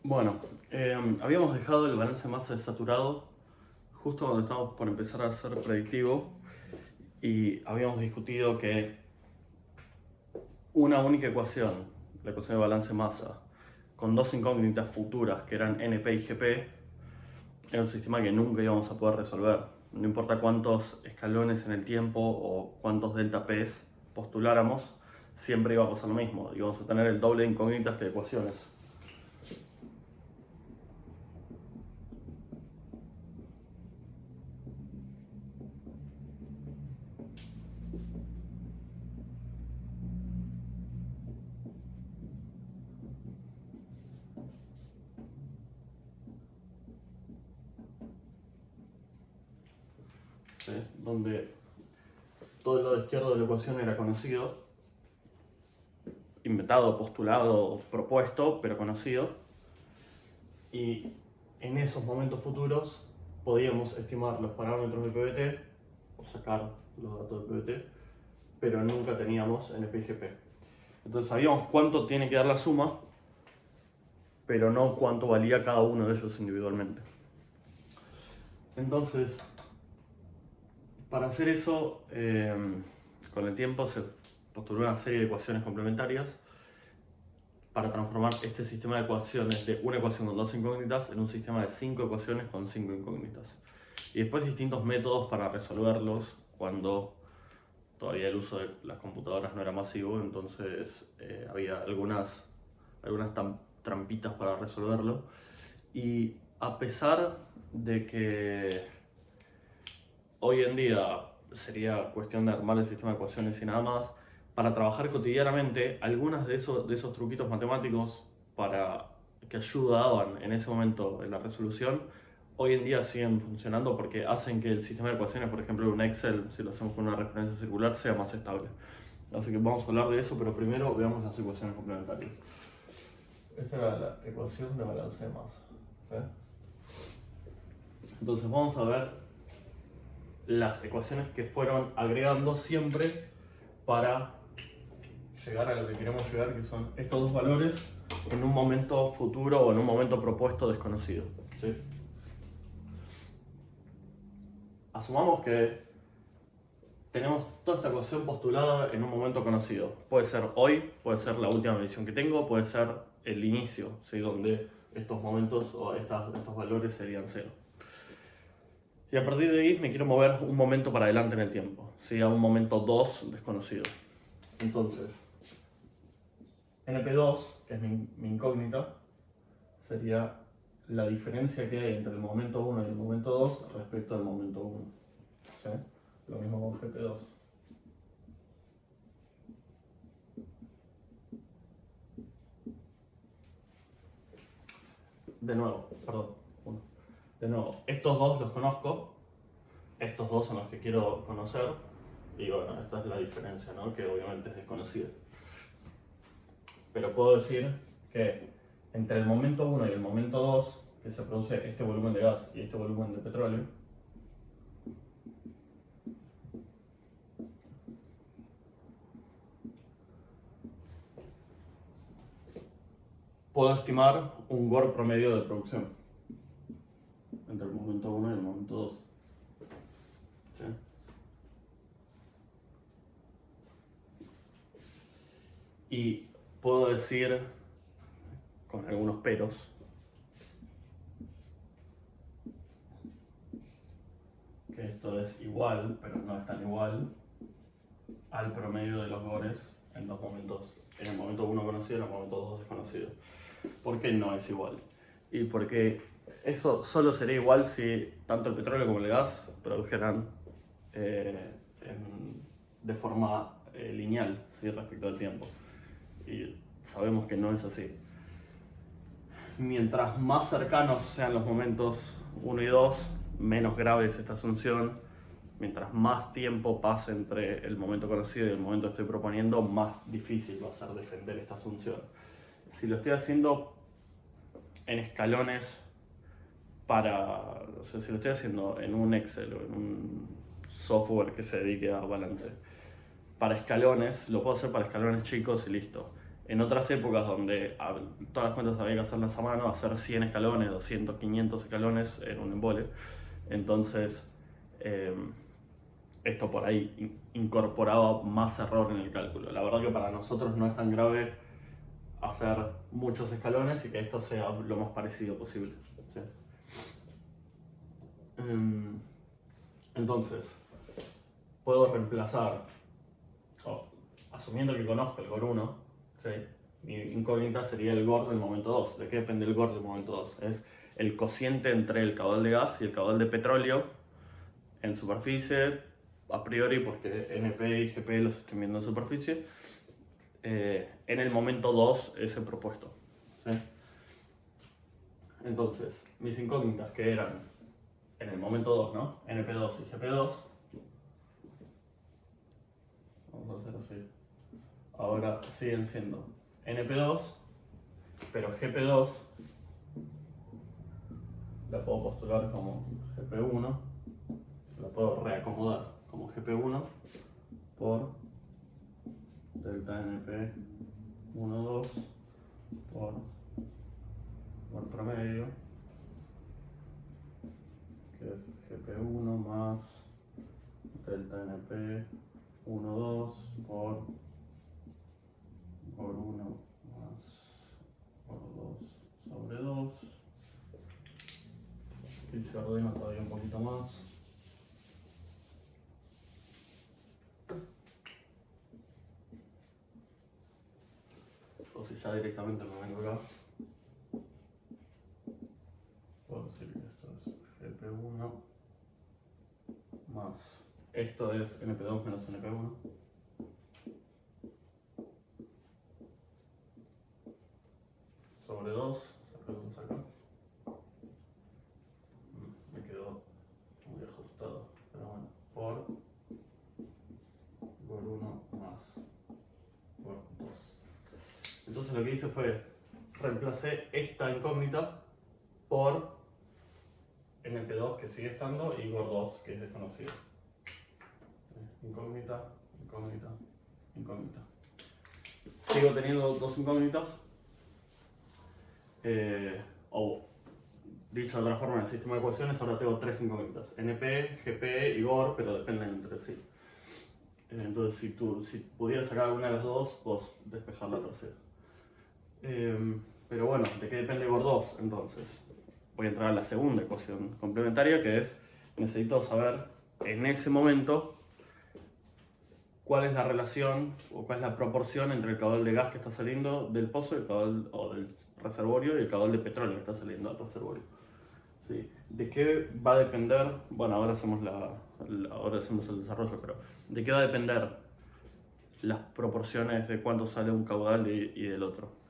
Bueno, habíamos dejado el balance de masa saturado justo cuando estábamos por empezar a ser predictivo y habíamos discutido que una única ecuación, la ecuación de balance de masa, con dos incógnitas futuras que eran NP y GP, era un sistema que nunca íbamos a poder resolver. No importa cuántos escalones en el tiempo o cuántos delta P's postuláramos, siempre iba a pasar lo mismo. Íbamos a tener el doble de incógnitas que de ecuaciones. ¿Sí? Donde todo el lado izquierdo de la ecuación era conocido, inventado, postulado, propuesto, pero conocido. Y en esos momentos futuros podíamos estimar los parámetros de PBT o sacar los datos de PBT, pero nunca teníamos NP y GP. Entonces sabíamos cuánto tiene que dar la suma, pero no cuánto valía cada uno de ellos individualmente. Entonces, para hacer eso, con el tiempo se postuló una serie de ecuaciones complementarias para transformar este sistema de ecuaciones de una ecuación con dos incógnitas en un sistema de 5 ecuaciones con 5 incógnitas. Y después distintos métodos para resolverlos cuando todavía el uso de las computadoras no era masivo, entonces había algunas trampitas para resolverlo. Y a pesar de que hoy en día sería cuestión de armar el sistema de ecuaciones y nada más, para trabajar cotidianamente, algunos de esos truquitos matemáticos que ayudaban en ese momento en la resolución, hoy en día siguen funcionando porque hacen que el sistema de ecuaciones, por ejemplo, en un Excel, si lo hacemos con una referencia circular, sea más estable. Así que vamos a hablar de eso, pero primero veamos las ecuaciones complementarias. Esta era la ecuación de balance de masa. ¿Sí? Entonces vamos a ver las ecuaciones que fueron agregando siempre para llegar a lo que queremos llegar, que son estos dos valores en un momento futuro o en un momento propuesto desconocido. ¿Sí? Asumamos que tenemos toda esta ecuación postulada en un momento conocido. Puede ser hoy, puede ser la última medición que tengo, puede ser el inicio, ¿sí? Donde estos momentos o estos valores serían cero. Y a partir de ahí me quiero mover un momento para adelante en el tiempo, ¿sí? A un momento 2 desconocido. Entonces, NP2, que es mi incógnita, sería la diferencia que hay entre el momento 1 y el momento 2 respecto al momento 1. ¿Sí? Lo mismo con GP2. De nuevo, perdón. De nuevo, estos dos los conozco, estos dos son los que quiero conocer, y bueno, esta es la diferencia, ¿no? Que obviamente es desconocida. Pero puedo decir que entre el momento 1 y el momento 2, que se produce este volumen de gas y este volumen de petróleo, puedo estimar un gor promedio de producción entre el momento 1 y el momento 2. ¿Sí? Y puedo decir, con algunos peros, que esto es igual, pero no es tan igual, al promedio de los gores en los momentos, en el momento 1 conocido y en el momento 2 desconocido. ¿Por qué no es igual? Y porque eso solo sería igual si tanto el petróleo como el gas produjeran de forma lineal, ¿sí? Respecto al tiempo. Y sabemos que no es así. Mientras más cercanos sean los momentos 1 y 2, menos grave es esta asunción. Mientras más tiempo pase entre el momento conocido y el momento que estoy proponiendo, más difícil va a ser defender esta asunción. Si lo estoy haciendo en escalones o sea, si lo estoy haciendo en un Excel o en un software que se dedique a balance para escalones, lo puedo hacer para escalones chicos y listo. En otras épocas donde todas las cuentas había que hacerlas a mano, hacer 100 escalones, 200, 500 escalones era un embole. Entonces, esto por ahí incorporaba más error en el cálculo. La verdad que para nosotros no es tan grave hacer muchos escalones y que esto sea lo más parecido posible. ¿Sí? Entonces, puedo reemplazar, asumiendo que conozco el GOR 1, ¿sí? Mi incógnita sería el GOR del momento 2. ¿De qué depende el GOR del momento 2? Es el cociente entre el caudal de gas y el caudal de petróleo en superficie, a priori porque NP y GP los estoy viendo en superficie, en el momento 2 ese propuesto. ¿Sí? Entonces, mis incógnitas que eran en el momento 2, ¿no? NP2 y GP2. Vamos a hacer así. Ahora siguen siendo NP2, pero GP2 la puedo postular como GP1, la puedo reacomodar como GP1 por delta NP 1, 2 por promedio, que es GP1 más delta NP 1, 2 por 1 más por 2 sobre 2. Y se ordena todavía un poquito más. O si ya directamente me vengo acá, puedo decir que esto es GP1 más, esto es NP2 menos NP1. Sobre 2, sacamos acá. Me quedó muy ajustado, pero bueno, por 1 más por 2. Entonces lo que hice fue, reemplacé esta incógnita por NP2 que sigue estando y GOR 2 que es desconocido. Incógnita, incógnita, incógnita. Sigo teniendo dos incógnitas. O dicho de otra forma, en el sistema de ecuaciones ahora tengo tres incógnitas: NP, GP y GOR, pero dependen entre sí. Entonces, si pudieras sacar alguna de las dos, vos despejar la tercera. Pero bueno, ¿de qué depende GOR 2? Entonces, voy a entrar a la segunda ecuación complementaria, que es, necesito saber en ese momento cuál es la relación o cuál es la proporción entre el caudal de gas que está saliendo del pozo, el caudal, o del reservorio, y el caudal de petróleo que está saliendo del reservorio. ¿Sí? ¿De qué va a depender? Bueno, ahora hacemos ahora hacemos el desarrollo, pero ¿de qué va a depender las proporciones de cuánto sale un caudal y del otro?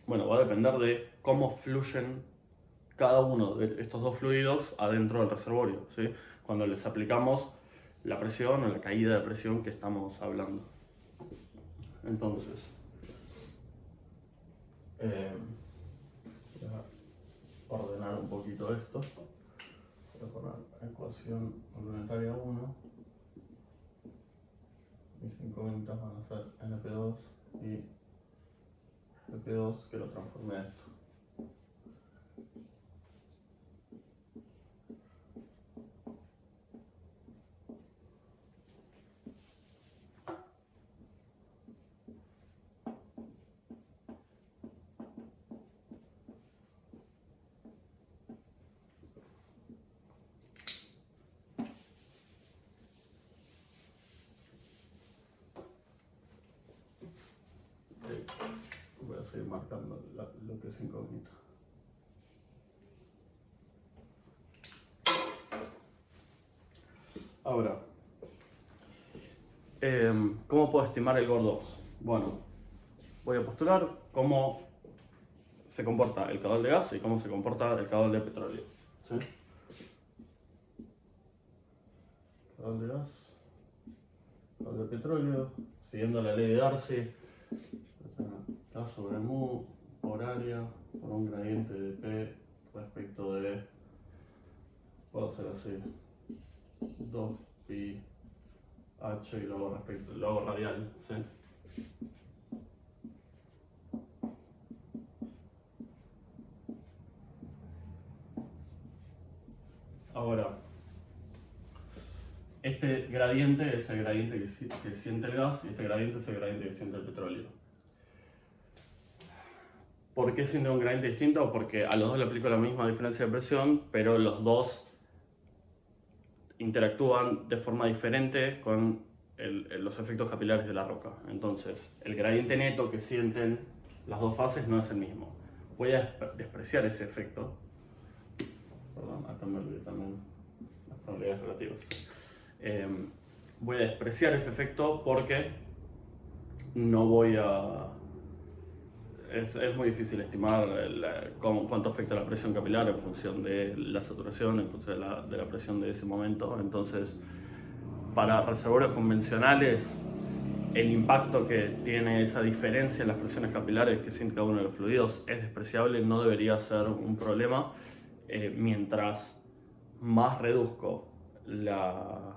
Bueno, va a depender de cómo fluyen cada uno de estos dos fluidos adentro del reservorio, ¿sí? Cuando les aplicamos la presión o la caída de presión que estamos hablando. Entonces, voy a ordenar un poquito esto. Voy a poner ecuación complementaria 1. Mis incógnitas van a ser NP2 y GP2, que lo transformé a esto. Voy a seguir marcando lo que es incógnito. Ahora, ¿cómo puedo estimar el GOR 2? Bueno, voy a postular cómo se comporta el caudal de gas y cómo se comporta el caudal de petróleo. ¿Sí? Caudal de gas, caudal de petróleo, siguiendo la ley de Darcy, K sobre mu por área por un gradiente de P respecto de, puedo hacer así, 2pi h y luego radial, ¿sí? este gradiente es el gradiente que siente el gas y este gradiente es el gradiente que siente el petróleo. ¿Por qué siente un gradiente distinto? Porque a los dos le aplico la misma diferencia de presión, pero los dos interactúan de forma diferente con los efectos capilares de la roca. Entonces, el gradiente neto que sienten las dos fases no es el mismo. Voy a despreciar ese efecto. Perdón, acá me olvidé también las probabilidades relativas. Voy a despreciar ese efecto porque no voy a... Es muy difícil estimar cuánto afecta la presión capilar en función de la saturación, en función de la presión de ese momento. Entonces, para reservorios convencionales, el impacto que tiene esa diferencia en las presiones capilares que siente cada uno de los fluidos es despreciable, no debería ser un problema. Mientras más reduzco la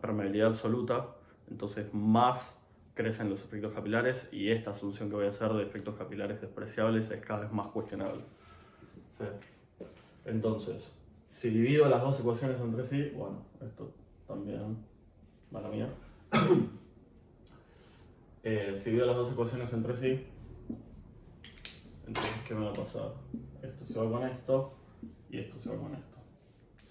permeabilidad absoluta, entonces más crecen los efectos capilares y esta solución que voy a hacer de efectos capilares despreciables es cada vez más cuestionable. ¿Sí? Entonces, si divido las dos ecuaciones entre sí, bueno, esto también va la mía. Si divido las dos ecuaciones entre sí, entonces, ¿qué me va a pasar? Esto se va con esto y esto se va con esto.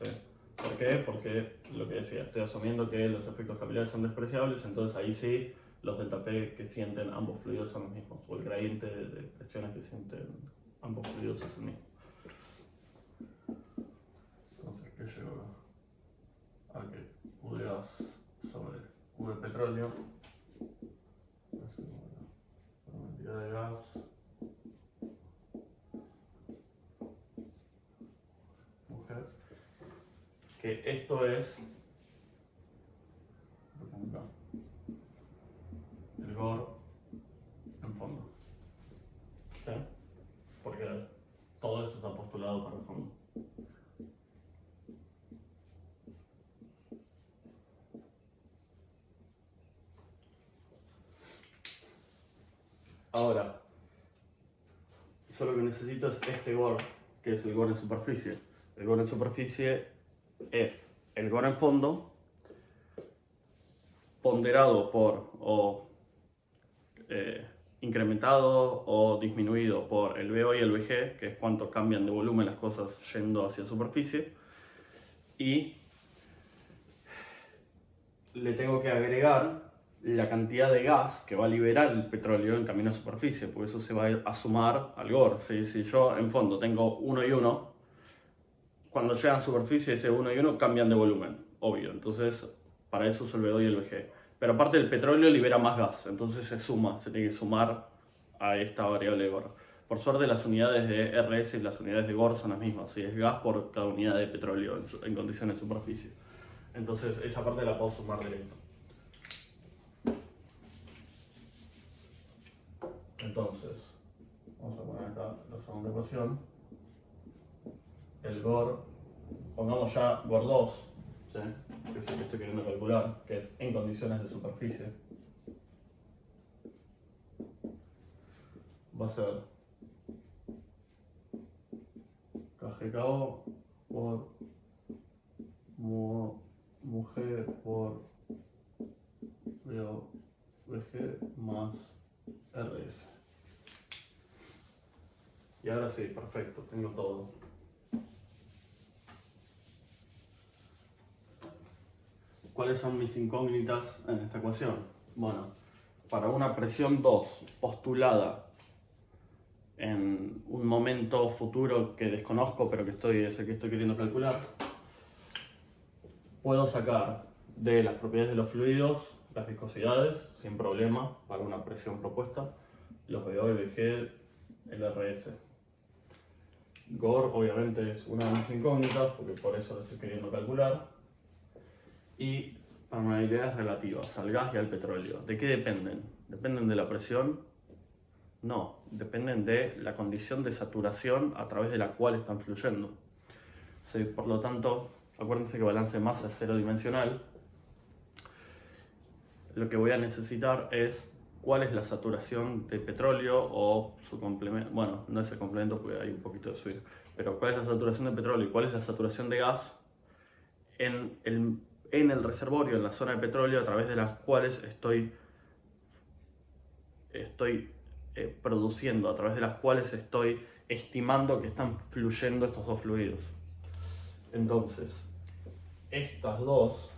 ¿Sí? ¿Por qué? Porque lo que decía, estoy asumiendo que los efectos capilares son despreciables, entonces ahí sí los delta P que sienten ambos fluidos son los mismos, o el gradiente de presiones que sienten ambos fluidos es el mismo. Entonces, ¿qué llegó a que Q de gas sobre Q de petróleo? La cantidad de gas mujer, que esto es el GOR en fondo. ¿Sí? Porque todo esto está postulado para el fondo. Ahora, yo lo que necesito es este GOR, que es el GOR en superficie. El GOR en superficie es el GOR en fondo ponderado por o incrementado o disminuido por el BO y el BG, que es cuánto cambian de volumen las cosas yendo hacia superficie, y le tengo que agregar la cantidad de gas que va a liberar el petróleo en camino a superficie, porque eso se va a sumar al GOR. Si yo en fondo tengo 1 y 1, cuando llegan a superficie ese 1 y 1 cambian de volumen, obvio, entonces para eso uso el BO y el BG. Pero aparte el petróleo libera más gas, entonces se tiene que sumar a esta variable de GOR. Por suerte las unidades de RS y las unidades de GOR son las mismas, ¿sí? Es gas por cada unidad de petróleo en condiciones de superficie. Entonces esa parte la puedo sumar directo. Entonces, vamos a poner acá la segunda ecuación. El GOR, pongamos ya GOR 2, ¿sí? Que es el que estoy queriendo calcular, que es en condiciones de superficie. Va a ser KGKO por MUG por VG más RS. Y ahora sí, perfecto, tengo todo. ¿Cuáles son mis incógnitas en esta ecuación? Bueno, para una presión 2 postulada en un momento futuro que desconozco pero que es el que estoy queriendo calcular, puedo sacar de las propiedades de los fluidos las viscosidades sin problema para una presión propuesta, los VO y VG, el RS. GOR obviamente es una de mis incógnitas porque por eso lo estoy queriendo calcular. Y permeabilidades relativas al gas y al petróleo. ¿De qué dependen? ¿Dependen de la presión? No, dependen de la condición de saturación a través de la cual están fluyendo. Sí, por lo tanto, acuérdense que balance de masa es cero dimensional. Lo que voy a necesitar es cuál es la saturación de petróleo o su complemento. Bueno, no es el complemento porque hay un poquito de suyo, pero cuál es la saturación de petróleo y cuál es la saturación de gas en en el reservorio, en la zona de petróleo, a través de las cuales estoy produciendo, a través de las cuales estoy estimando que están fluyendo estos dos fluidos. Entonces, estas dos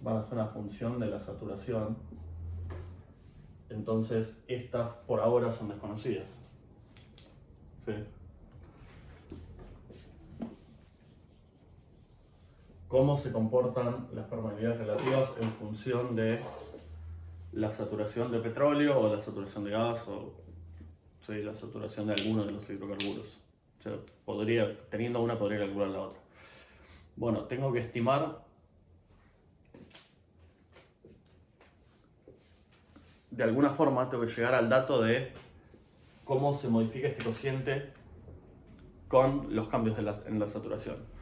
van a ser una función de la saturación. Entonces, estas por ahora son desconocidas. ¿Sí? ¿Cómo se comportan las permeabilidades relativas en función de la saturación de petróleo o la saturación de gas o sí, la saturación de alguno de los hidrocarburos? O sea, teniendo una, podría calcular la otra. Bueno, tengo que estimar de alguna forma, tengo que llegar al dato de cómo se modifica este cociente con los cambios en la saturación.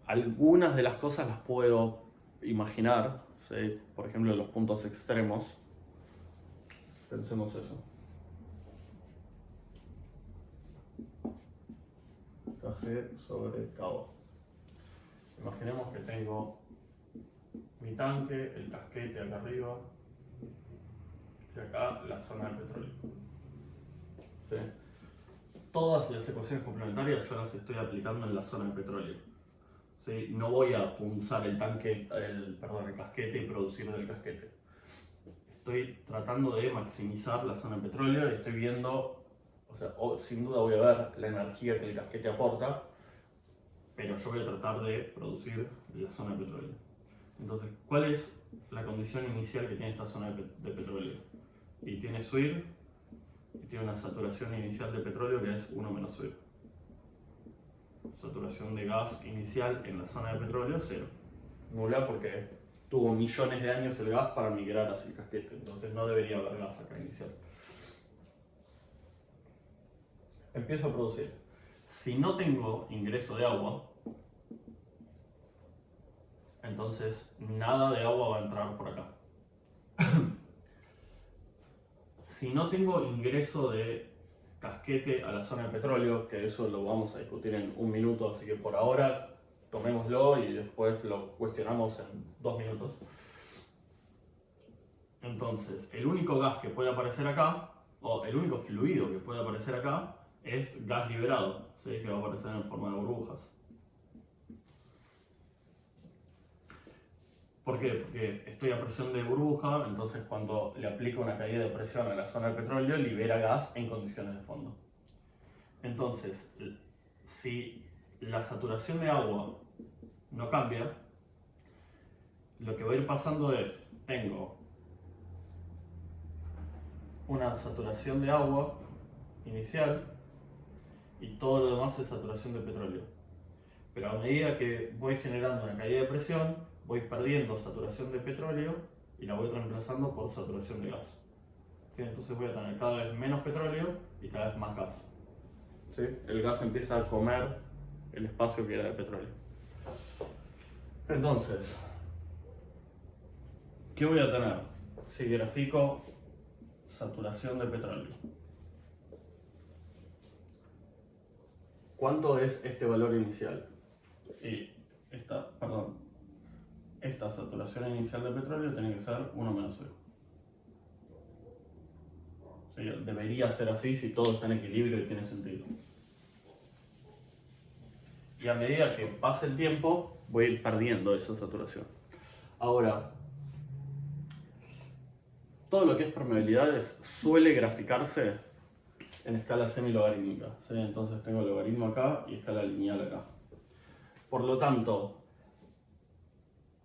Algunas de las cosas las puedo imaginar, ¿sí? Por ejemplo, los puntos extremos. Pensemos eso. KG sobre KO. Imaginemos que tengo mi tanque, el casquete acá arriba, y acá la zona de petróleo. ¿Sí? Todas las ecuaciones complementarias yo las estoy aplicando en la zona de petróleo. ¿Sí? No voy a punzar el casquete y producir del casquete. Estoy tratando de maximizar la zona de petróleo y estoy viendo, sin duda voy a ver la energía que el casquete aporta, pero yo voy a tratar de producir la zona de petróleo. Entonces, ¿cuál es la condición inicial que tiene esta zona de petróleo? Y tiene SWIR, y tiene una saturación inicial de petróleo que es 1 menos SWIR. Saturación de gas inicial en la zona de petróleo, 0. Nula porque tuvo millones de años el gas para migrar hacia el casquete, entonces no debería haber gas acá inicial. Empiezo a producir. Si no tengo ingreso de agua, entonces nada de agua va a entrar por acá. Si no tengo ingreso de casquete a la zona de petróleo, que eso lo vamos a discutir en un minuto, así que por ahora tomémoslo y después lo cuestionamos en 2 minutos. Entonces, el único gas que puede aparecer acá, o el único fluido que puede aparecer acá, es gas liberado, ¿sí? Que va a aparecer en forma de burbujas. ¿Por qué? Porque estoy a presión de burbuja, entonces cuando le aplico una caída de presión a la zona de petróleo, libera gas en condiciones de fondo. Entonces, si la saturación de agua no cambia, lo que va a ir pasando es, tengo una saturación de agua inicial y todo lo demás es saturación de petróleo. Pero a medida que voy generando una caída de presión, voy perdiendo saturación de petróleo y la voy reemplazando por saturación de gas. ¿Sí? Entonces voy a tener cada vez menos petróleo y cada vez más gas. ¿Sí? El gas empieza a comer el espacio que era de petróleo. Entonces, ¿qué voy a tener si grafico saturación de petróleo? ¿Cuánto es este valor inicial? Y esta saturación inicial de petróleo tiene que ser 1 menos 0. O sea, debería ser así si todo está en equilibrio y tiene sentido. Y a medida que pase el tiempo, voy a ir perdiendo esa saturación. Ahora, todo lo que es permeabilidades suele graficarse en escala semilogarítmica, ¿sí? Entonces tengo logaritmo acá y escala lineal acá. Por lo tanto,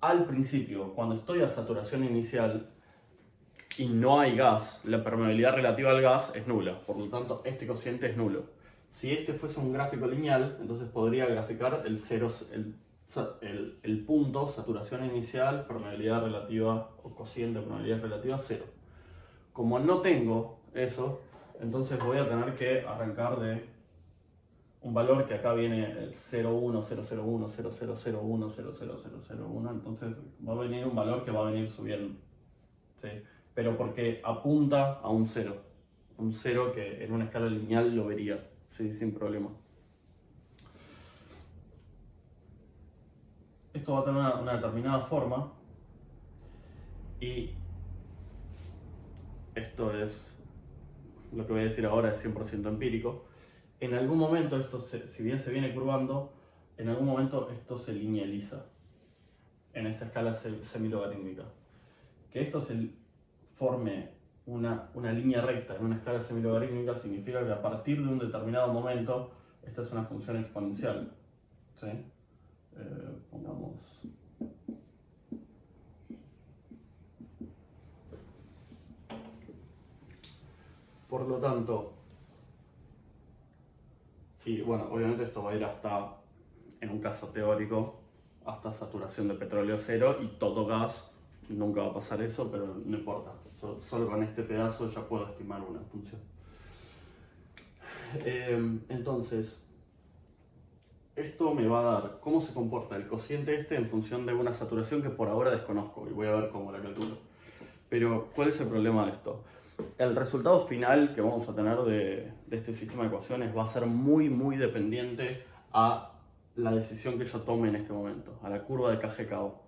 al principio, cuando estoy a saturación inicial y no hay gas, la permeabilidad relativa al gas es nula. Por lo tanto, este cociente es nulo. Si este fuese un gráfico lineal, entonces podría graficar el punto, saturación inicial, permeabilidad relativa o cociente de permeabilidad relativa, 0. Como no tengo eso, entonces voy a tener que arrancar de un valor que acá viene el 0,1, 0,01, 0,001, 0,0001, entonces va a venir un valor que va a venir subiendo, ¿sí? Pero porque apunta a un 0 que en una escala lineal lo vería, ¿sí? Sin problema. esto va a tener una determinada forma y esto es, lo que voy a decir ahora es 100% empírico. En algún momento esto, si bien se viene curvando, en algún momento esto se linealiza en esta escala semilogarítmica. Que esto se forme una línea recta en una escala semilogarítmica significa que a partir de un determinado momento, esta es una función exponencial, ¿sí? Pongamos... Por lo tanto, y bueno, obviamente esto va a ir hasta, en un caso teórico, hasta saturación de petróleo cero y todo gas. Nunca va a pasar eso, pero no importa. Solo con este pedazo ya puedo estimar una función. Entonces, esto me va a dar cómo se comporta el cociente este en función de una saturación que por ahora desconozco y voy a ver cómo la calculo. Pero, ¿cuál es el problema de esto? El resultado final que vamos a tener de este sistema de ecuaciones va a ser muy dependiente a la decisión que yo tome en este momento, a la curva de KGKO.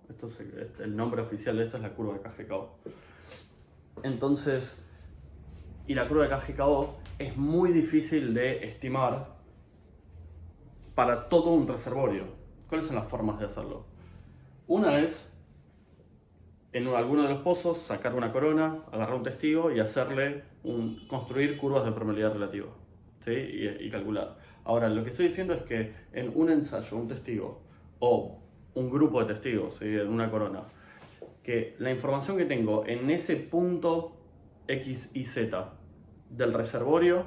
El nombre oficial de esto es la curva de KGKO. Entonces, y la curva de KGKO es muy difícil de estimar para todo un reservorio. ¿Cuáles son las formas de hacerlo? Una es, en alguno de los pozos, sacar una corona, agarrar un testigo y construir curvas de permeabilidad relativa, ¿sí? y calcular. Ahora, lo que estoy diciendo es que en un ensayo, un testigo o un grupo de testigos, ¿sí? En una corona, que la información que tengo en ese punto X y Z del reservorio,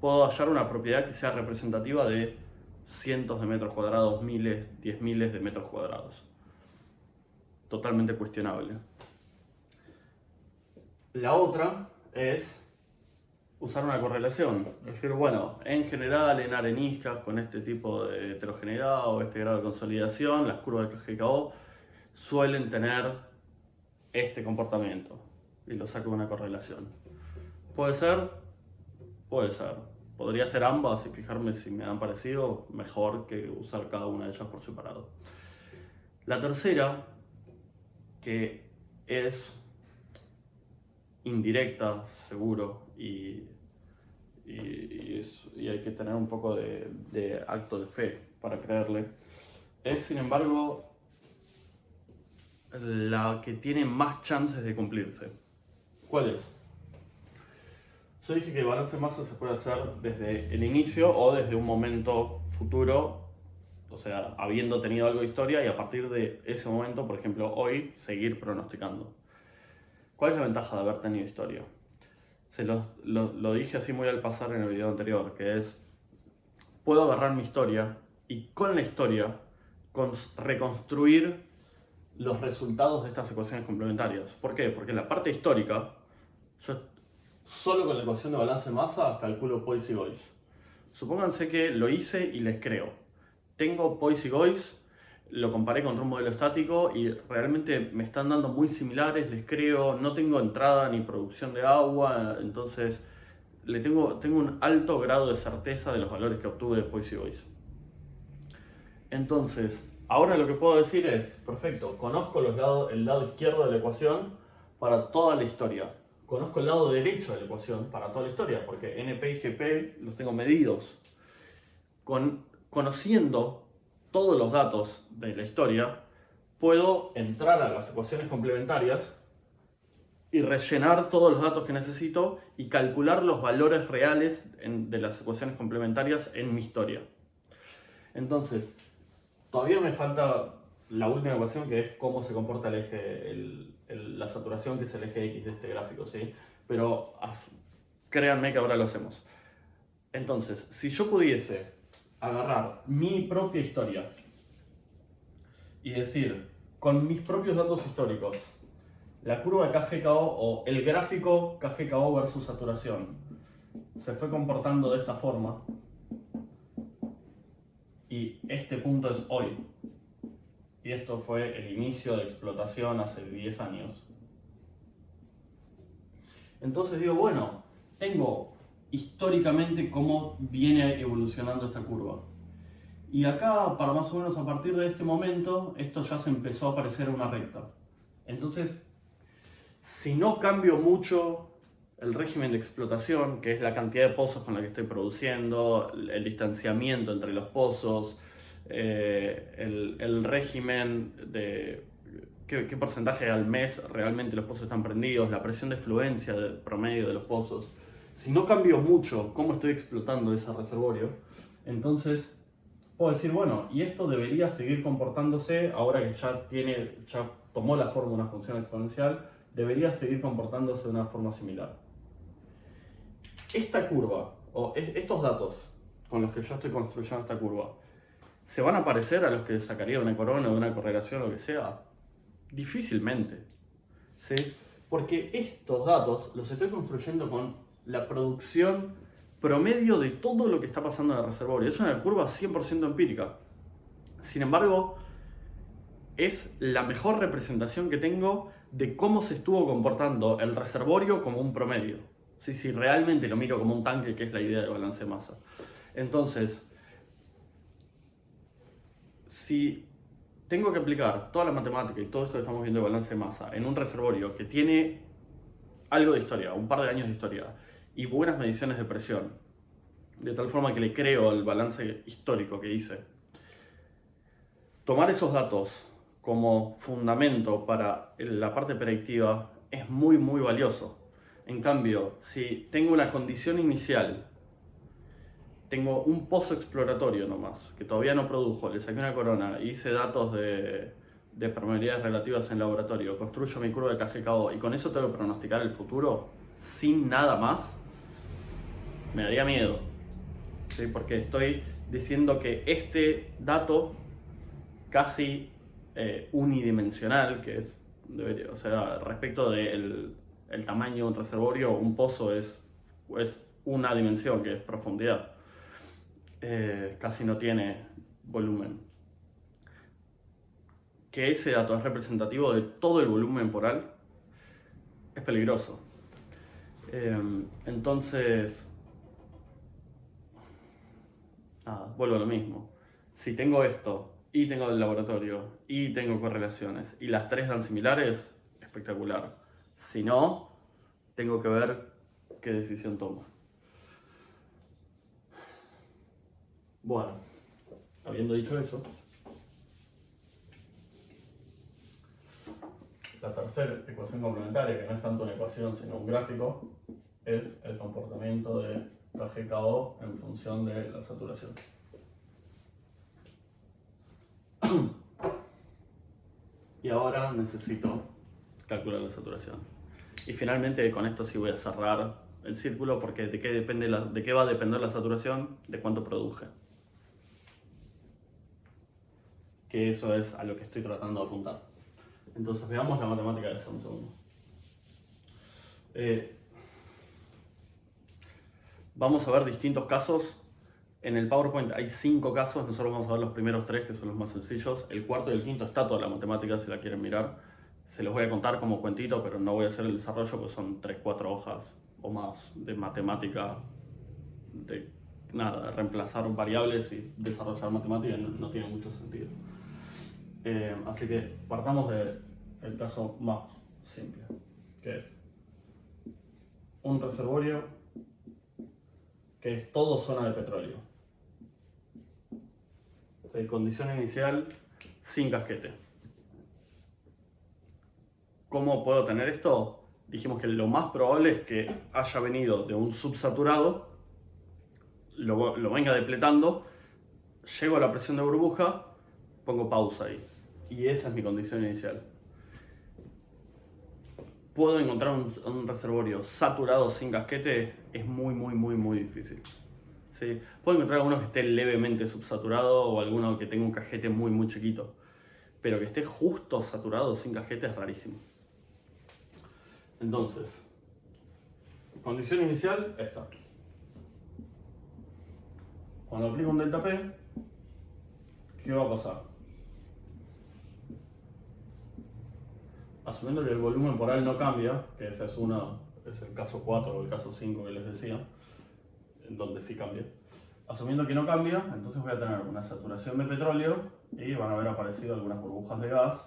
puedo hallar una propiedad que sea representativa de cientos de metros cuadrados, miles, 10.000 de metros cuadrados. Totalmente cuestionable. La otra es usar una correlación. Es decir, bueno, en general en areniscas con este tipo de heterogeneidad o este grado de consolidación, las curvas de KGKO suelen tener este comportamiento. Y lo saco de una correlación. ¿Puede ser? Puede ser. Podría ser ambas y fijarme si me dan parecido, mejor que usar cada una de ellas por separado. La tercera, que es indirecta, seguro, y hay que tener un poco de acto de fe para creerle, es sin embargo la que tiene más chances de cumplirse. ¿Cuál es? Yo dije que el balance de masa se puede hacer desde el inicio o desde un momento futuro, o sea, habiendo tenido algo de historia y a partir de ese momento, por ejemplo, hoy, seguir pronosticando. ¿Cuál es la ventaja de haber tenido historia? Lo dije así muy al pasar en el video anterior, que es, puedo agarrar mi historia y con la historia reconstruir los resultados de estas ecuaciones complementarias. ¿Por qué? Porque en la parte histórica, yo solo con la ecuación de balance de masa calculo Poisson-Gois. Supónganse que lo hice y les creo. Tengo Poisson-Gois, lo comparé contra un modelo estático y realmente me están dando muy similares, les creo, no tengo entrada ni producción de agua, entonces tengo un alto grado de certeza de los valores que obtuve de Poisson-Gois. Entonces, ahora lo que puedo decir es, perfecto, conozco el lado izquierdo de la ecuación para toda la historia. Conozco el lado derecho de la ecuación para toda la historia, porque NP y GP los tengo medidos. Conociendo todos los datos de la historia, puedo entrar a las ecuaciones complementarias y rellenar todos los datos que necesito y calcular los valores reales de las ecuaciones complementarias en mi historia. Entonces, todavía me falta la última ecuación, que es cómo se comporta el eje, la saturación, que es el eje X de este gráfico, ¿sí? Pero créanme que ahora lo hacemos. Entonces, si yo pudiese agarrar mi propia historia y decir, con mis propios datos históricos, la curva de KGKO o el gráfico KGKO versus saturación se fue comportando de esta forma y este punto es hoy y esto fue el inicio de explotación hace 10 años. Entonces digo, bueno, tengo históricamente cómo viene evolucionando esta curva. Y acá, para más o menos a partir de este momento, esto ya se empezó a parecer una recta. Entonces, si no cambio mucho el régimen de explotación, que es la cantidad de pozos con la que estoy produciendo, el distanciamiento entre los pozos, el régimen de qué porcentaje al mes realmente los pozos están prendidos, la presión de fluencia del promedio de los pozos. Si no cambio mucho cómo estoy explotando ese reservorio, entonces puedo decir, bueno, y esto debería seguir comportándose, ahora que ya tomó la forma de una función exponencial, debería seguir comportándose de una forma similar. Esta curva, o estos datos con los que yo estoy construyendo esta curva, ¿se van a parecer a los que sacaría de una corona, de una correlación o lo que sea? Difícilmente, ¿sí? Porque estos datos los estoy construyendo con la producción promedio de todo lo que está pasando en el reservorio. Es una curva 100% empírica. Sin embargo, es la mejor representación que tengo de cómo se estuvo comportando el reservorio como un promedio. ¿Sí? Si realmente lo miro como un tanque, que es la idea de balance de masa. Entonces, si tengo que aplicar toda la matemática y todo esto que estamos viendo de balance de masa en un reservorio que tiene algo de historia, un par de años de historia, y buenas mediciones de presión, de tal forma que le creo el balance histórico que hice, tomar esos datos como fundamento para la parte predictiva es muy valioso. En cambio, si tengo una condición inicial, tengo un pozo exploratorio nomás, que todavía no produjo, le saqué una corona, hice datos de permeabilidades relativas en laboratorio, construyo mi curva de KGKO y con eso tengo que pronosticar el futuro sin nada más, me daría miedo. ¿Sí? Porque estoy diciendo que este dato casi unidimensional, que es, o sea, respecto del tamaño de un reservorio, un pozo es una dimensión, que es profundidad. Casi no tiene volumen. Que ese dato es representativo de todo el volumen poral es peligroso. Entonces, vuelvo a lo mismo. Si tengo esto, y tengo el laboratorio, y tengo correlaciones, y las tres dan similares, espectacular. Si no, tengo que ver qué decisión tomo. Bueno, habiendo dicho eso, la tercera ecuación complementaria, que no es tanto una ecuación sino un gráfico, es el comportamiento de KGKO en función de la saturación. Y ahora necesito calcular la saturación. Y finalmente con esto sí voy a cerrar el círculo, porque de qué va a depender la saturación, de cuánto produje. Que eso es a lo que estoy tratando de apuntar. Entonces veamos la matemática de eso un segundo. Vamos a ver distintos casos. En el PowerPoint hay 5 casos, nosotros vamos a ver los primeros 3, que son los más sencillos. El cuarto y el quinto está toda la matemática, si la quieren mirar. Se los voy a contar como cuentito, pero no voy a hacer el desarrollo, porque son 3-4 hojas o más de matemática, de nada, reemplazar variables y desarrollar matemática no tiene mucho sentido. Así que partamos del caso más simple, que es un reservorio que es todo zona de petróleo. Condición inicial sin casquete. ¿Cómo puedo tener esto? Dijimos que lo más probable es que haya venido de un subsaturado, lo venga depletando, llego a la presión de burbuja, pongo pausa ahí. Y esa es mi condición inicial. ¿Puedo encontrar un reservorio saturado sin casquete? Es muy difícil. ¿Sí? Puedo encontrar alguno que esté levemente subsaturado o alguno que tenga un cajete muy chiquito, pero que esté justo saturado sin cajete es rarísimo. Entonces, condición inicial, esta. Cuando aplico un delta P, ¿qué va a pasar? Asumiendo que el volumen poral no cambia, que ese es el caso 4 o el caso 5 que les decía, en donde sí cambia. Asumiendo que no cambia, entonces voy a tener una saturación de petróleo y van a haber aparecido algunas burbujas de gas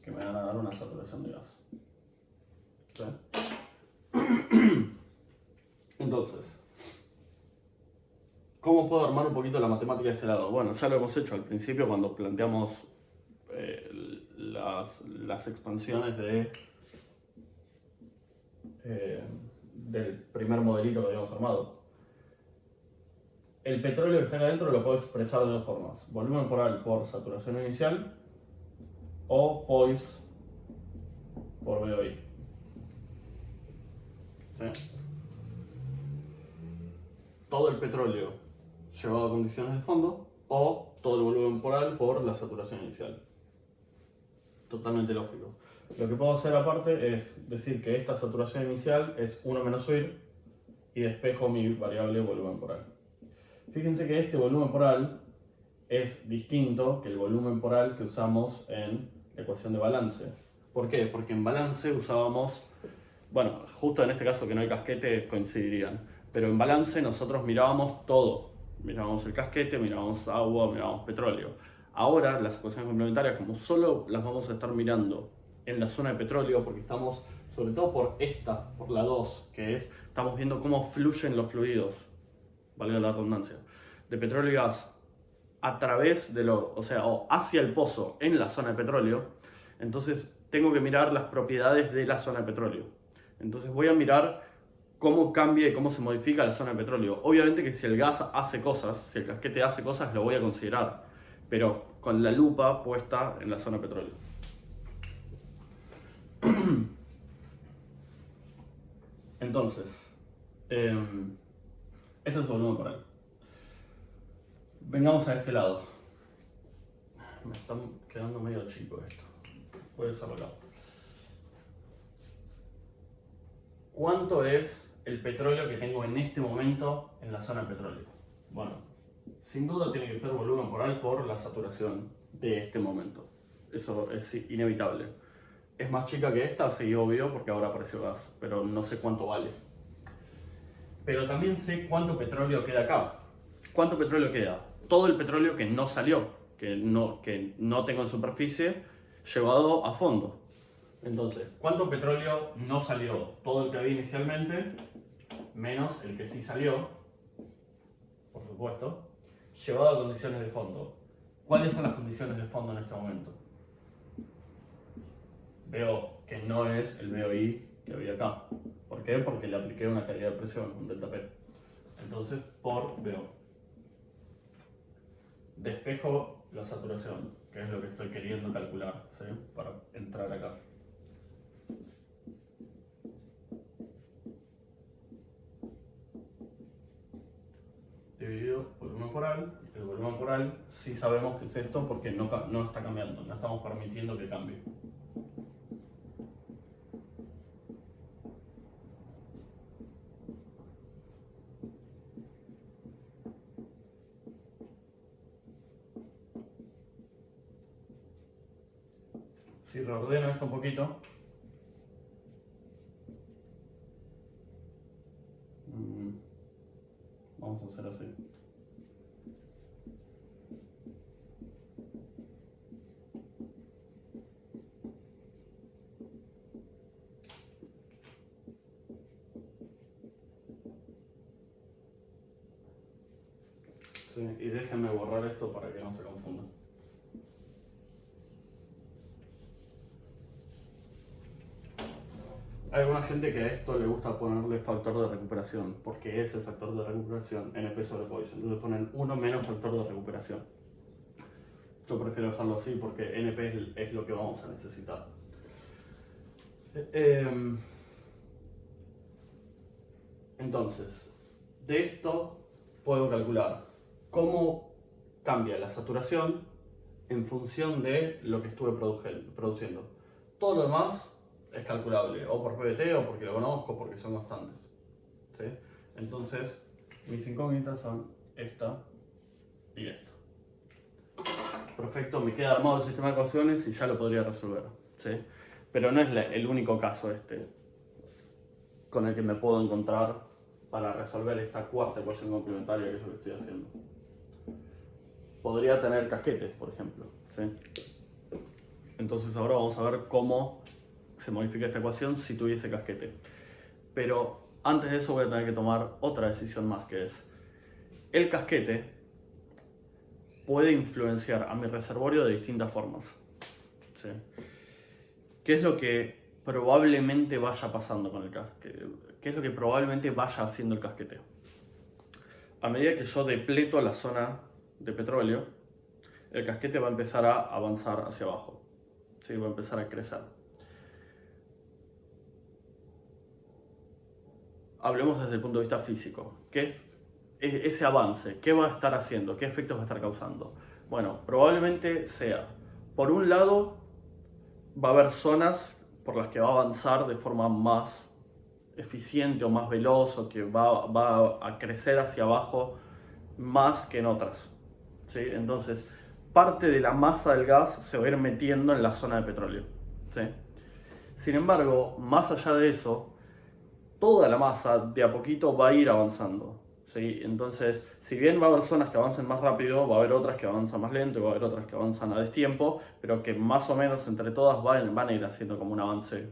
que me van a dar una saturación de gas. ¿Sí? Entonces, ¿cómo puedo armar un poquito la matemática de este lado? Bueno, ya lo hemos hecho al principio cuando planteamos las expansiones del primer modelito que habíamos armado. El petróleo que está acá adentro lo puedo expresar de dos formas: volumen por saturación inicial o POIS por VOI. ¿Sí? Todo el petróleo llevado a condiciones de fondo o todo el volumen por la saturación inicial. Totalmente lógico. Lo que puedo hacer aparte es decir que esta saturación inicial es 1 menos UIR y despejo mi variable volumen por al. Fíjense que este volumen por al es distinto que el volumen por al que usamos en la ecuación de balance. ¿Por qué? Porque en balance usábamos, bueno, justo en este caso que no hay casquete coincidirían, pero en balance nosotros mirábamos todo. Mirábamos el casquete, mirábamos agua, mirábamos petróleo. Ahora las ecuaciones complementarias, como solo las vamos a estar mirando en la zona de petróleo, porque estamos, sobre todo por la 2, que es, estamos viendo cómo fluyen los fluidos, valga la redundancia, de petróleo y gas a través de o hacia el pozo en la zona de petróleo. Entonces tengo que mirar las propiedades de la zona de petróleo. Entonces voy a mirar cómo cambia y cómo se modifica la zona de petróleo. Obviamente que si el gas hace cosas, si el casquete hace cosas, lo voy a considerar, pero con la lupa puesta en la zona de petróleo. Entonces, esto es volumen por al. Vengamos a este lado. Me está quedando medio chico esto. Voy a hacerlo acá. ¿Cuánto es el petróleo que tengo en este momento en la zona de petróleo? Bueno, sin duda tiene que ser volumen por al por la saturación de este momento. Eso es inevitable. Es más chica que esta, sí, obvio, porque ahora apareció gas, pero no sé cuánto vale. Pero también sé cuánto petróleo queda acá. ¿Cuánto petróleo queda? Todo el petróleo que no salió, que no tengo en superficie, llevado a fondo. Entonces, ¿cuánto petróleo no salió? Todo el que había inicialmente, menos el que sí salió, por supuesto, llevado a condiciones de fondo. ¿Cuáles son las condiciones de fondo en este momento? Veo que no es el VOI que había acá. ¿Por qué? Porque le apliqué una calidad de presión, un delta P. Entonces, por VO. Despejo la saturación, que es lo que estoy queriendo calcular, ¿sí? Para entrar acá. Dividido volumen por al. El volumen por al sí sabemos que es esto porque no está cambiando, no estamos permitiendo que cambie. Si reordeno esto un poquito, vamos a hacer así. Sí, y déjenme borrar esto para que no se confunda. Hay alguna gente que a esto le gusta ponerle factor de recuperación, porque es el factor de recuperación NP sobre POIS. Entonces ponen 1 menos factor de recuperación. Yo prefiero dejarlo así porque NP es lo que vamos a necesitar. Entonces, de esto puedo calcular cómo cambia la saturación en función de lo que estuve produciendo. Todo lo demás es calculable, o por PBT, o porque lo conozco, porque son constantes. ¿Sí? Entonces, mis incógnitas son esta y esta. Perfecto, me queda armado el sistema de ecuaciones y ya lo podría resolver. ¿Sí? Pero no es el único caso este con el que me puedo encontrar para resolver esta cuarta ecuación complementaria, que es lo que estoy haciendo. Podría tener casquetes, por ejemplo, ¿sí? Entonces ahora vamos a ver cómo se modifica esta ecuación si tuviese casquete. Pero antes de eso voy a tener que tomar otra decisión más, que es: el casquete puede influenciar a mi reservorio de distintas formas, ¿sí? ¿Qué es lo que probablemente vaya pasando con el casquete? ¿Qué es lo que probablemente vaya haciendo el casquete? A medida que yo depleto la zona de petróleo, el casquete va a empezar a avanzar hacia abajo, ¿sí? Va a empezar a crecer. Hablemos desde el punto de vista físico. ¿Qué es ese avance? ¿Qué va a estar haciendo? ¿Qué efectos va a estar causando? Bueno, probablemente sea, por un lado, va a haber zonas por las que va a avanzar de forma más eficiente o más veloz, o que va a crecer hacia abajo más que en otras, ¿sí? Entonces, parte de la masa del gas se va a ir metiendo en la zona de petróleo, ¿sí? Sin embargo, más allá de eso, toda la masa de a poquito va a ir avanzando, ¿sí? Entonces, si bien va a haber zonas que avancen más rápido, va a haber otras que avanzan más lento, va a haber otras que avanzan a destiempo, pero que más o menos entre todas van a ir haciendo como un avance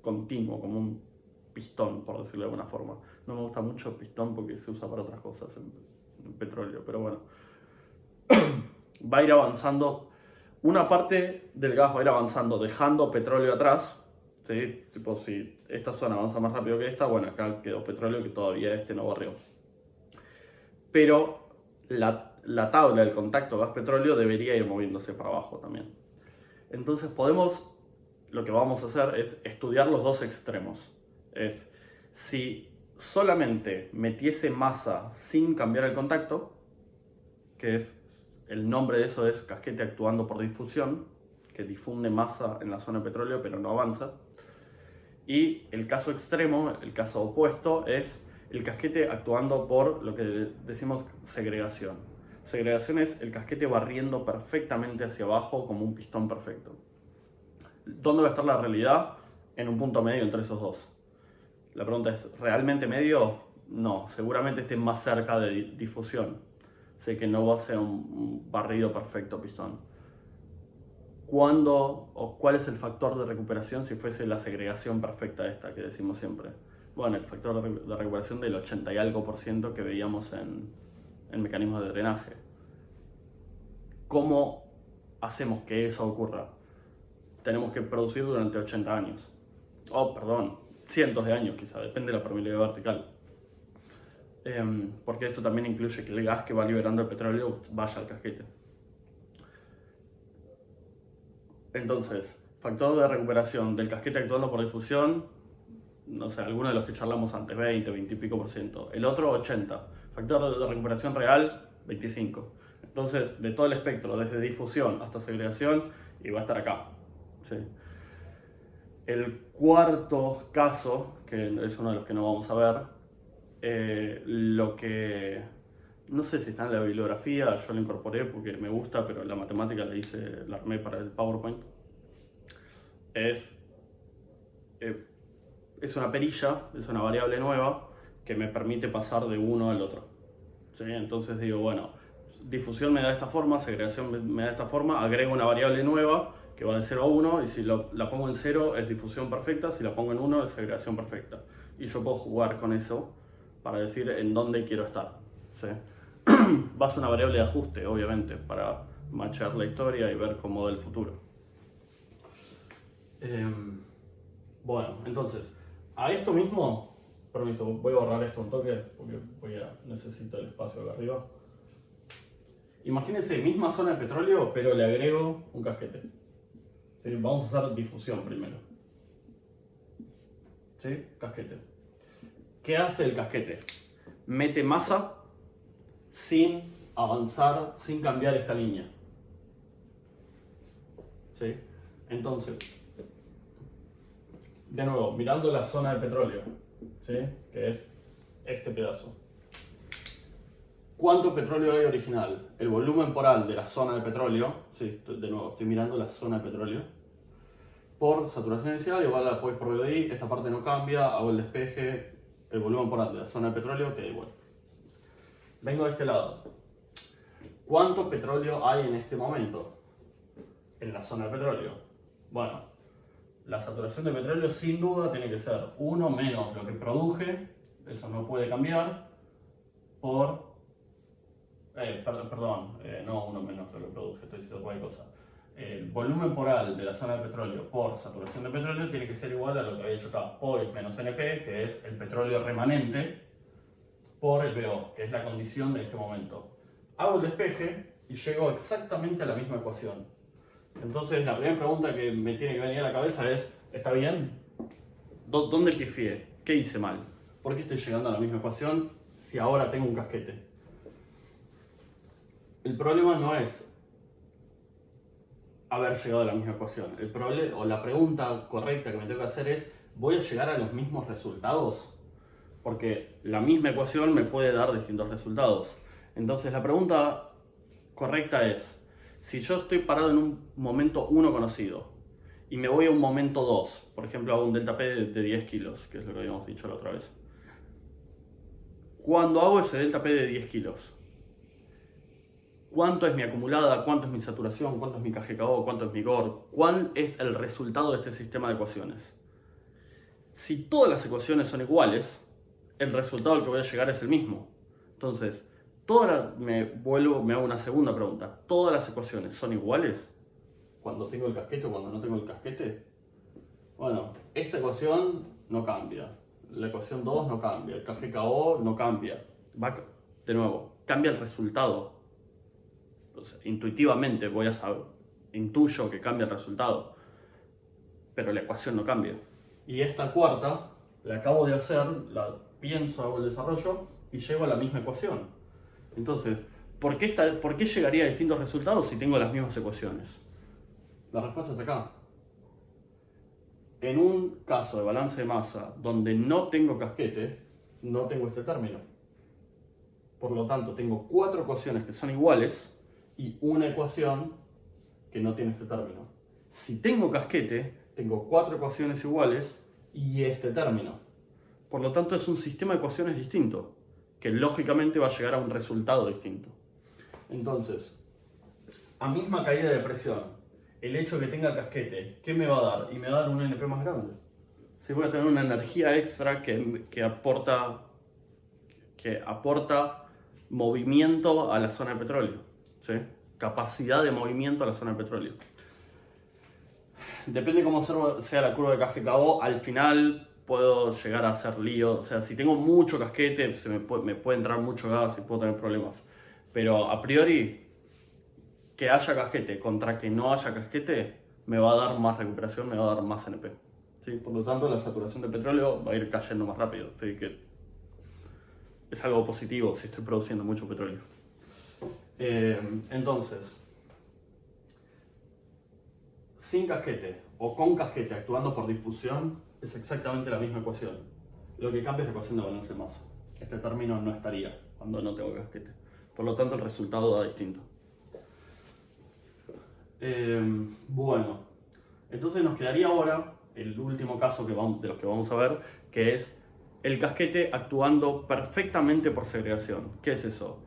continuo, como un pistón, por decirlo de alguna forma. No me gusta mucho pistón porque se usa para otras cosas en petróleo, pero bueno. Va a ir avanzando, una parte del gas va a ir avanzando dejando petróleo atrás, ¿sí? Tipo, si esta zona avanza más rápido que esta, bueno, acá quedó petróleo que todavía no barrió. Pero la tabla del contacto gas-petróleo debería ir moviéndose para abajo también. Entonces lo que vamos a hacer es estudiar los dos extremos. Es, si solamente metiese masa sin cambiar el contacto, que es, el nombre de eso es casquete actuando por difusión, que difunde masa en la zona de petróleo pero no avanza. Y el caso extremo, el caso opuesto, es el casquete actuando por lo que decimos segregación. Segregación es el casquete barriendo perfectamente hacia abajo como un pistón perfecto. ¿Dónde va a estar la realidad? En un punto medio entre esos dos. La pregunta es, ¿realmente medio? No, seguramente esté más cerca de difusión. Sé que no va a ser un barrido perfecto pistón. ¿Cuándo o cuál es el factor de recuperación si fuese la segregación perfecta esta que decimos siempre? Bueno, el factor de recuperación del 80 y algo % que veíamos en mecanismos de drenaje. ¿Cómo hacemos que eso ocurra? Tenemos que producir durante 80 años. Perdón, cientos de años quizá, depende de la permeabilidad vertical. Porque eso también incluye que el gas que va liberando el petróleo vaya al casquete. Entonces, factor de recuperación del casquete actuando por difusión, no sé, alguno de los que charlamos antes, 20 y pico %. El otro, 80. Factor de recuperación real, 25. Entonces, de todo el espectro, desde difusión hasta segregación, y va a estar acá, ¿sí? El cuarto caso, que es uno de los que no vamos a ver, lo que no sé si está en la bibliografía, yo lo incorporé porque me gusta, pero la matemática la armé para el PowerPoint. Es una perilla, es una variable nueva que me permite pasar de uno al otro, ¿sí? Entonces digo, bueno, difusión me da esta forma, segregación me da esta forma, agrego una variable nueva que va de 0 a 1, y si la pongo en 0 es difusión perfecta, si la pongo en 1 es segregación perfecta. Y yo puedo jugar con eso para decir en dónde quiero estar, ¿sí? Va a ser una variable de ajuste, obviamente, para matchar la historia y ver cómo da el futuro. Bueno, entonces, a esto mismo, permiso, voy a borrar esto un toque porque necesito el espacio acá arriba. Imagínense, misma zona de petróleo, pero le agrego un casquete. ¿Sí? Vamos a hacer difusión primero. ¿Sí? Casquete. ¿Qué hace el casquete? Mete masa sin avanzar, sin cambiar esta línea. ¿Sí? Entonces, de nuevo, mirando la zona de petróleo, ¿sí? Que es este pedazo. ¿Cuánto petróleo hay original? El volumen por al de la zona de petróleo, ¿sí? De nuevo, estoy mirando la zona de petróleo, por saturación inicial igual a después por BDI, esta parte no cambia, hago el despeje el volumen por de la zona de petróleo queda igual. Vengo de este lado. ¿Cuánto petróleo hay en este momento en la zona de petróleo? Bueno, la saturación de petróleo sin duda tiene que ser 1 menos lo que produje, eso no puede cambiar, por... no 1 menos lo que produje, estoy diciendo cualquier cosa. El volumen poral de la zona de petróleo por saturación de petróleo tiene que ser igual a lo que había hecho acá, POI menos NP, que es el petróleo remanente, por el BO, que es la condición de este momento. Hago el despeje y llego exactamente a la misma ecuación. Entonces la primera pregunta que me tiene que venir a la cabeza es, ¿está bien? ¿Dónde pifié? ¿Qué hice mal? ¿Por qué estoy llegando a la misma ecuación si ahora tengo un casquete? El problema no es haber llegado a la misma ecuación. El problema, o la pregunta correcta que me tengo que hacer es, ¿voy a llegar a los mismos resultados? Porque la misma ecuación me puede dar distintos resultados. Entonces la pregunta correcta es, si yo estoy parado en un momento 1 conocido y me voy a un momento 2, por ejemplo hago un delta P de 10 kilos, que es lo que habíamos dicho la otra vez. Cuando hago ese delta P de 10 kilos, ¿cuánto es mi acumulada? ¿Cuánto es mi saturación? ¿Cuánto es mi KGKO? ¿Cuánto es mi GOR? ¿Cuál es el resultado de este sistema de ecuaciones? Si todas las ecuaciones son iguales, el resultado al que voy a llegar es el mismo. Entonces, me hago una segunda pregunta. ¿Todas las ecuaciones son iguales cuando tengo el casquete o cuando no tengo el casquete? Bueno, esta ecuación no cambia. La ecuación 2 no cambia. El KGKO no cambia. De nuevo, cambia el resultado. Entonces, intuitivamente voy a saber, intuyo que cambia el resultado, pero la ecuación no cambia. Y esta cuarta la acabo de hacer, la pienso, hago el desarrollo y llego a la misma ecuación. Entonces, ¿por qué llegaría a distintos resultados si tengo las mismas ecuaciones? La respuesta está acá. En un caso de balance de masa donde no tengo casquete, no tengo este término. Por lo tanto, tengo 4 ecuaciones que son iguales y una ecuación que no tiene este término. Si tengo casquete, tengo 4 ecuaciones iguales y este término. Por lo tanto, es un sistema de ecuaciones distinto, que lógicamente va a llegar a un resultado distinto. Entonces, a misma caída de presión, el hecho de que tenga casquete, ¿qué me va a dar? Y me va a dar un NP más grande. Si voy a tener una energía extra que aporta movimiento a la zona de petróleo, ¿sí? Capacidad de movimiento a la zona de petróleo. Depende cómo sea la curva de KGKO, al final puedo llegar a hacer lío. O sea, si tengo mucho casquete, me puede entrar mucho gas y puedo tener problemas. Pero a priori, que haya casquete contra que no haya casquete, me va a dar más recuperación, me va a dar más NP. ¿Sí? Por lo tanto, la saturación de petróleo va a ir cayendo más rápido. ¿Sí? Que es algo positivo si estoy produciendo mucho petróleo. Entonces, sin casquete o con casquete actuando por difusión es exactamente la misma ecuación. Lo que cambia es la ecuación de balance de masa. Este término no estaría cuando no tengo casquete. Por lo tanto, el resultado da distinto. Bueno, entonces nos quedaría ahora el último caso de los que vamos a ver, que es el casquete actuando perfectamente por segregación. ¿Qué es eso?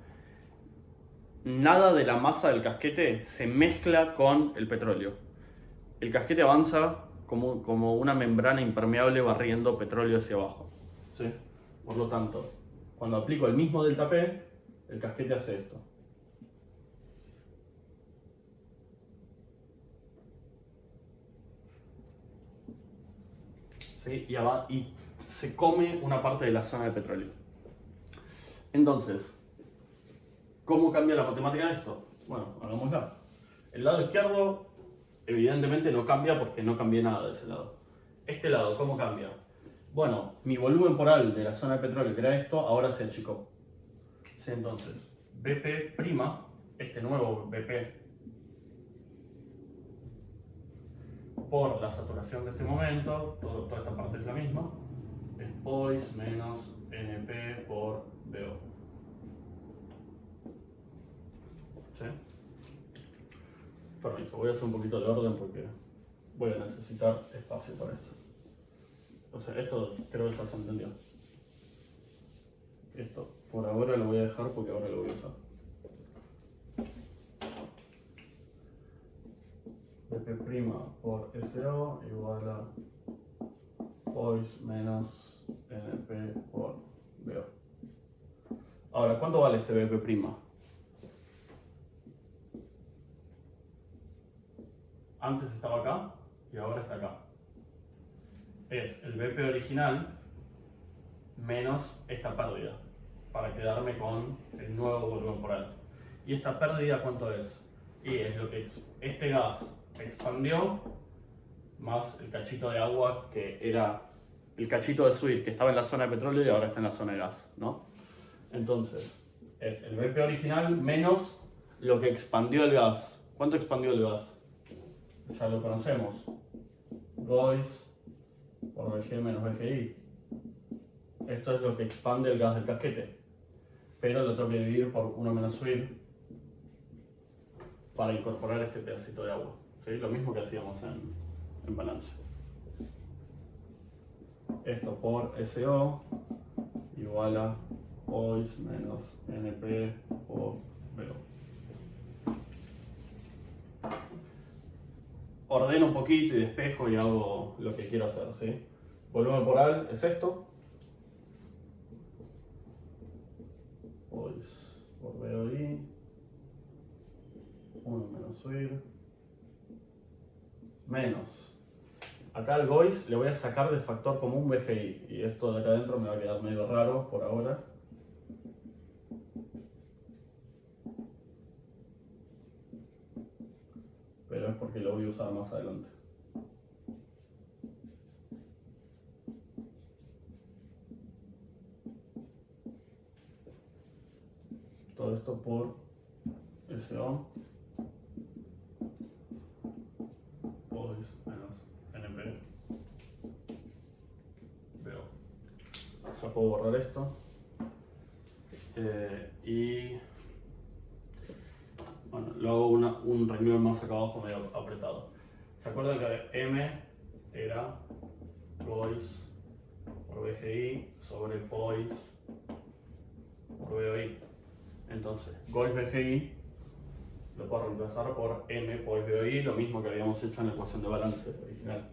Nada de la masa del casquete se mezcla con el petróleo. El casquete avanza como una membrana impermeable barriendo petróleo hacia abajo. ¿Sí? Por lo tanto, cuando aplico el mismo delta P, el casquete hace esto. ¿Sí? Y se come una parte de la zona de petróleo. Entonces, ¿cómo cambia la matemática de esto? Bueno, hagámoslo. El lado izquierdo evidentemente no cambia porque no cambié nada de ese lado. Este lado, ¿cómo cambia? Bueno, mi volumen poral de la zona de petróleo, que era esto, ahora se achicó. ¿Sí? Entonces, BP', este nuevo BP, por la saturación de este momento, toda esta parte es la misma, es POIS menos NP por BO. ¿Sí? Permiso, voy a hacer un poquito de orden porque voy a necesitar espacio para esto. O sea, esto creo que ya se entendió. Esto por ahora lo voy a dejar porque ahora lo voy a usar. Vp' por SO igual a POIS menos NP por VO. Ahora, ¿cuánto vale este Vp'? Antes estaba acá y ahora está acá. Es el Vp original menos esta pérdida, para quedarme con el nuevo volumen por alto. ¿Y esta pérdida cuánto es? Y es lo que este gas expandió más el cachito de agua que era el cachito de suite que estaba en la zona de petróleo y ahora está en la zona de gas, ¿no? Entonces, es el Vp original menos lo que expandió el gas. ¿Cuánto expandió el gas? Ya lo conocemos. Gois por Vg menos Vgi. Esto es lo que expande el gas del casquete. Pero lo tengo que dividir por 1 menos suite para incorporar este pedacito de agua. ¿Sí? Lo mismo que hacíamos en balance. Esto por SO igual a POIS menos NP por VO. Ordeno un poquito y despejo y hago lo que quiero hacer, ¿sí? Volumen por al es esto. POIS por VOI. 1 menos suir. Menos. Acá al GOIS le voy a sacar del factor común VGI. Y esto de acá adentro me va a quedar medio raro por ahora. Pero es porque lo voy a usar más adelante. Todo esto por SO. POIS menos NP. Veo. Ya puedo borrar esto. Y bueno, lo hago un renglón más acá abajo medio apretado. ¿Se acuerdan que M era GOIS por VGI sobre POIS por VOI? Entonces, GOIS VGI lo puedo reemplazar por M POIS VOI, lo mismo que habíamos hecho en la ecuación de balance original.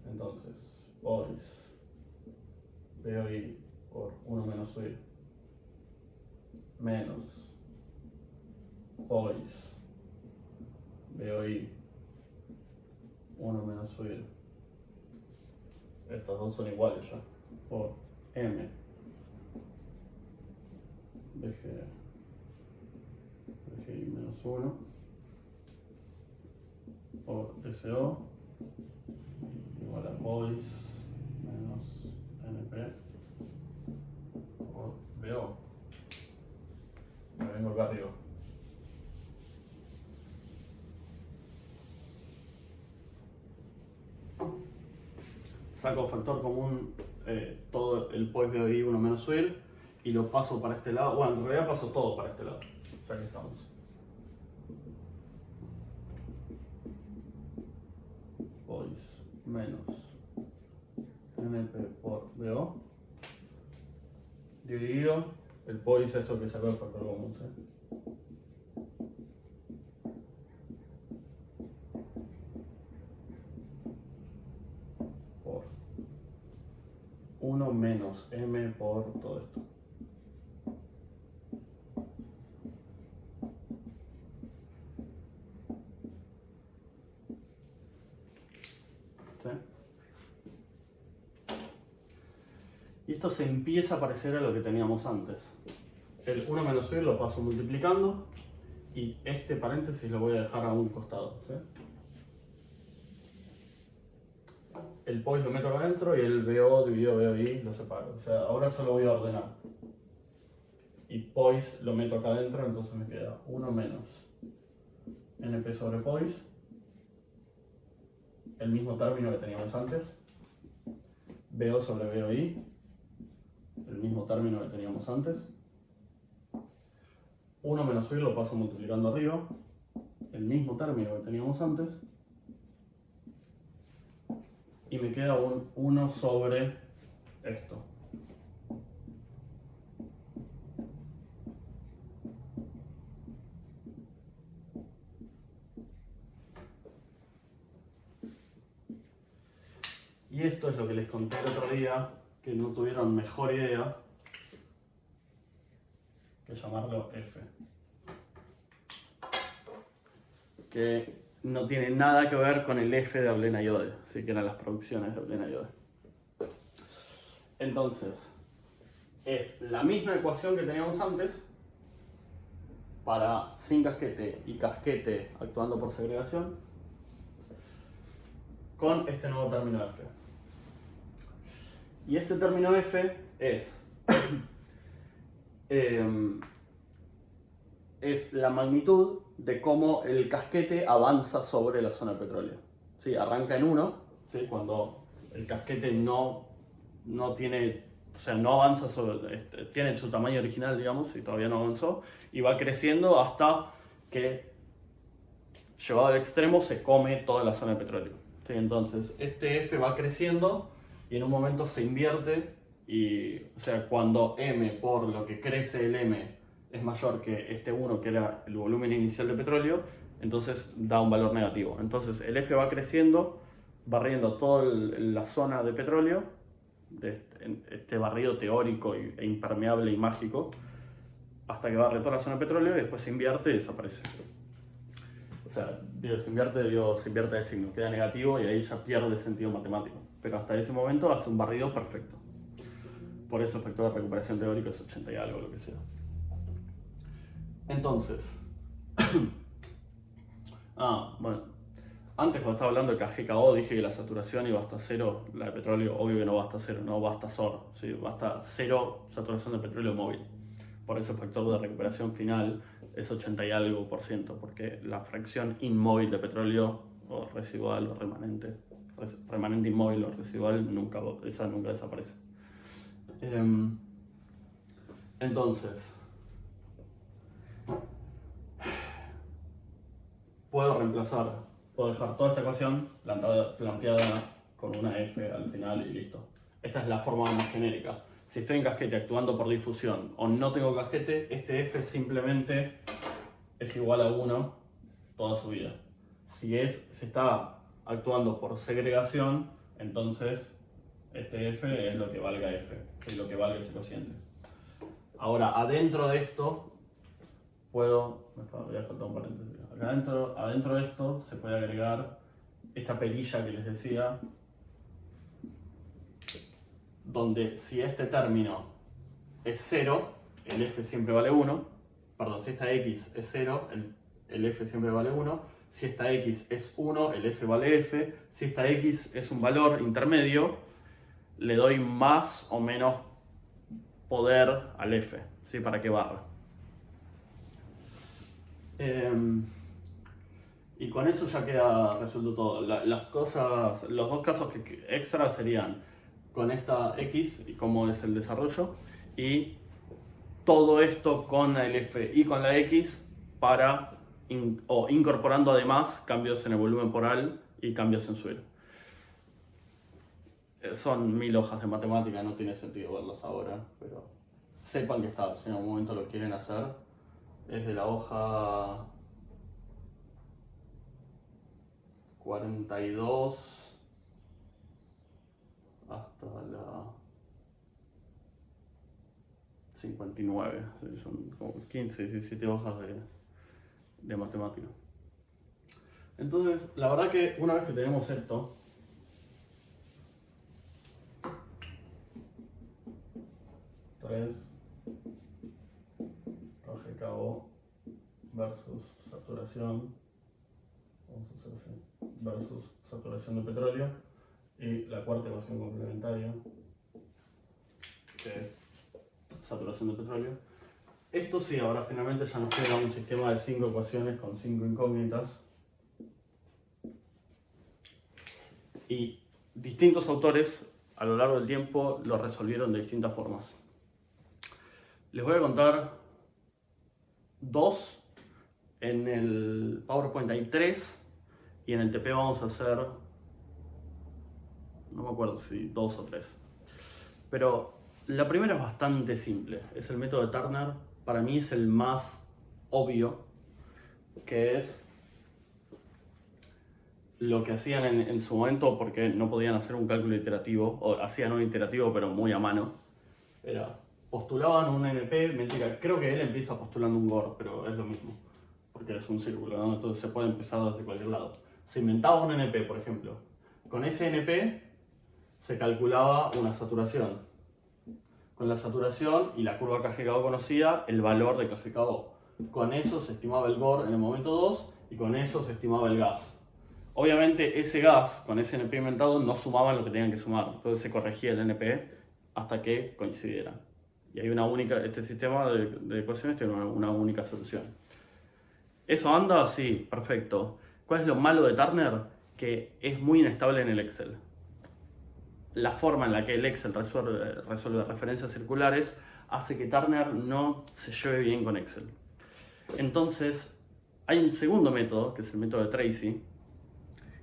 Entonces, POIS VOI por 1 menos suir menos POIS VOI 1 menos suir. Estas dos son iguales ya. Por M VGI menos 1 por SO igual a POIS menos NP por VO. Me vengo acá arriba. Saco factor común todo el POIS VOI 1 menos suir y lo paso para este lado. Bueno, en realidad paso todo para este lado. Ya que estamos. POIS menos NP por VO dividido el POIS, esto que sacó el factor común, ¿sí? Por 1 menos M por todo esto. ¿Sí? Y esto se empieza a parecer a lo que teníamos antes. El 1 menos suir lo paso multiplicando y este paréntesis lo voy a dejar a un costado, ¿sí? El POIS lo meto acá adentro y el VO dividido VOI lo separo. O sea, ahora solo voy a ordenar. Y POIS lo meto acá adentro, entonces me queda 1 menos NP sobre POIS, el mismo término que teníamos antes, VO sobre VOI, el mismo término que teníamos antes, 1 menos UI lo paso multiplicando arriba, el mismo término que teníamos antes, y me queda un 1 sobre esto. Y esto es lo que les conté el otro día, que no tuvieron mejor idea que llamarlo F. Que no tiene nada que ver con el F de Ablena Yode, sí que eran las producciones de Ablena Yode. Entonces, es la misma ecuación que teníamos antes para sin casquete y casquete actuando por segregación con este nuevo término F. Y ese término F es la magnitud de cómo el casquete avanza sobre la zona de petróleo. ¿Sí? Arranca en 1, ¿sí? Cuando el casquete no tiene, o sea, no avanza sobre, tiene su tamaño original, digamos, y todavía no avanzó, y va creciendo hasta que, llevado al extremo, se come toda la zona de petróleo. ¿Sí? Entonces, este F va creciendo y en un momento se invierte, y, o sea, cuando M por lo que crece el M es mayor que este 1, que era el volumen inicial de petróleo, entonces da un valor negativo. Entonces el F va creciendo, barriendo toda la zona de petróleo, de este barrido teórico e impermeable y mágico, hasta que barre toda la zona de petróleo y después se invierte y desaparece. O sea, se invierte de signo, queda negativo y ahí ya pierde sentido matemático. Pero hasta ese momento hace un barrido perfecto. Por eso el factor de recuperación teórico es 80 y algo, lo que sea. Entonces, bueno, antes cuando estaba hablando de KGKO dije que la saturación iba hasta 0, la de petróleo obvio que no va hasta 0, no va hasta SOR, ¿sí? Va hasta 0 saturación de petróleo móvil. Por eso el factor de recuperación final es 80 y algo %, porque la fracción inmóvil de petróleo, o residual o remanente inmóvil o residual, esa nunca desaparece. Entonces, puedo dejar toda esta ecuación planteada con una F al final y listo. Esta es la forma más genérica. Si estoy en casquete actuando por difusión o no tengo casquete, este F simplemente es igual a 1 toda su vida. Si está actuando por segregación, entonces este F es lo que valga F, es lo que valga ese cociente. Ahora, adentro de esto, me había faltado un paréntesis. Acá adentro de esto se puede agregar esta perilla que les decía, donde si este término es 0, el F siempre vale 1. Perdón, si esta X es 0, el F siempre vale 1. Si esta X es 1, el F vale F. Si esta X es un valor intermedio, le doy más o menos poder al F, ¿sí? Para que barra. Y con eso ya queda resuelto todo. Los dos casos extra serían con esta X y cómo es el desarrollo, y todo esto con el F y con la X incorporando además cambios en el volumen poral y cambios en suelo. Son 1000 hojas de matemática, no tiene sentido verlos ahora, pero sepan que está, si en algún momento lo quieren hacer, es de la hoja 42 hasta la 59, son como 15, 17 hojas de matemática. Entonces, la verdad que una vez que tenemos esto, KGKO versus saturación, vamos a hacer así, versus saturación de petróleo, y la cuarta ecuación complementaria, que es saturación de petróleo. Esto sí, ahora finalmente ya nos queda un sistema de 5 ecuaciones con 5 incógnitas. Y distintos autores a lo largo del tiempo lo resolvieron de distintas formas. Les voy a contar 2. En el PowerPoint hay 3. Y en el TP vamos a hacer, no me acuerdo si 2 o 3. Pero la primera es bastante simple. Es el método de Turner. Para mí es el más obvio. Que es lo que hacían en su momento, porque no podían hacer un cálculo iterativo, o hacían un iterativo pero muy a mano, era, postulaban un NP, mentira, creo que él empieza postulando un GOR, pero es lo mismo, porque es un círculo, ¿no? Entonces se puede empezar desde cualquier lado. Se inventaba un NP, por ejemplo. Con ese NP se calculaba una saturación. Con la saturación y la curva KGKO conocida, el valor de KGKO. Con eso se estimaba el GOR en el momento 2 y con eso se estimaba el gas. Obviamente ese gas, con ese NP inventado, no sumaban lo que tenían que sumar. Entonces se corregía el NP hasta que coincidieran. Y hay una única, este sistema de ecuaciones tiene una única solución. ¿Eso anda? Sí, perfecto. ¿Cuál es lo malo de Turner? Que es muy inestable en el Excel. La forma en la que el Excel resuelve referencias circulares hace que Turner no se lleve bien con Excel. Entonces, hay un segundo método, que es el método de Tracy,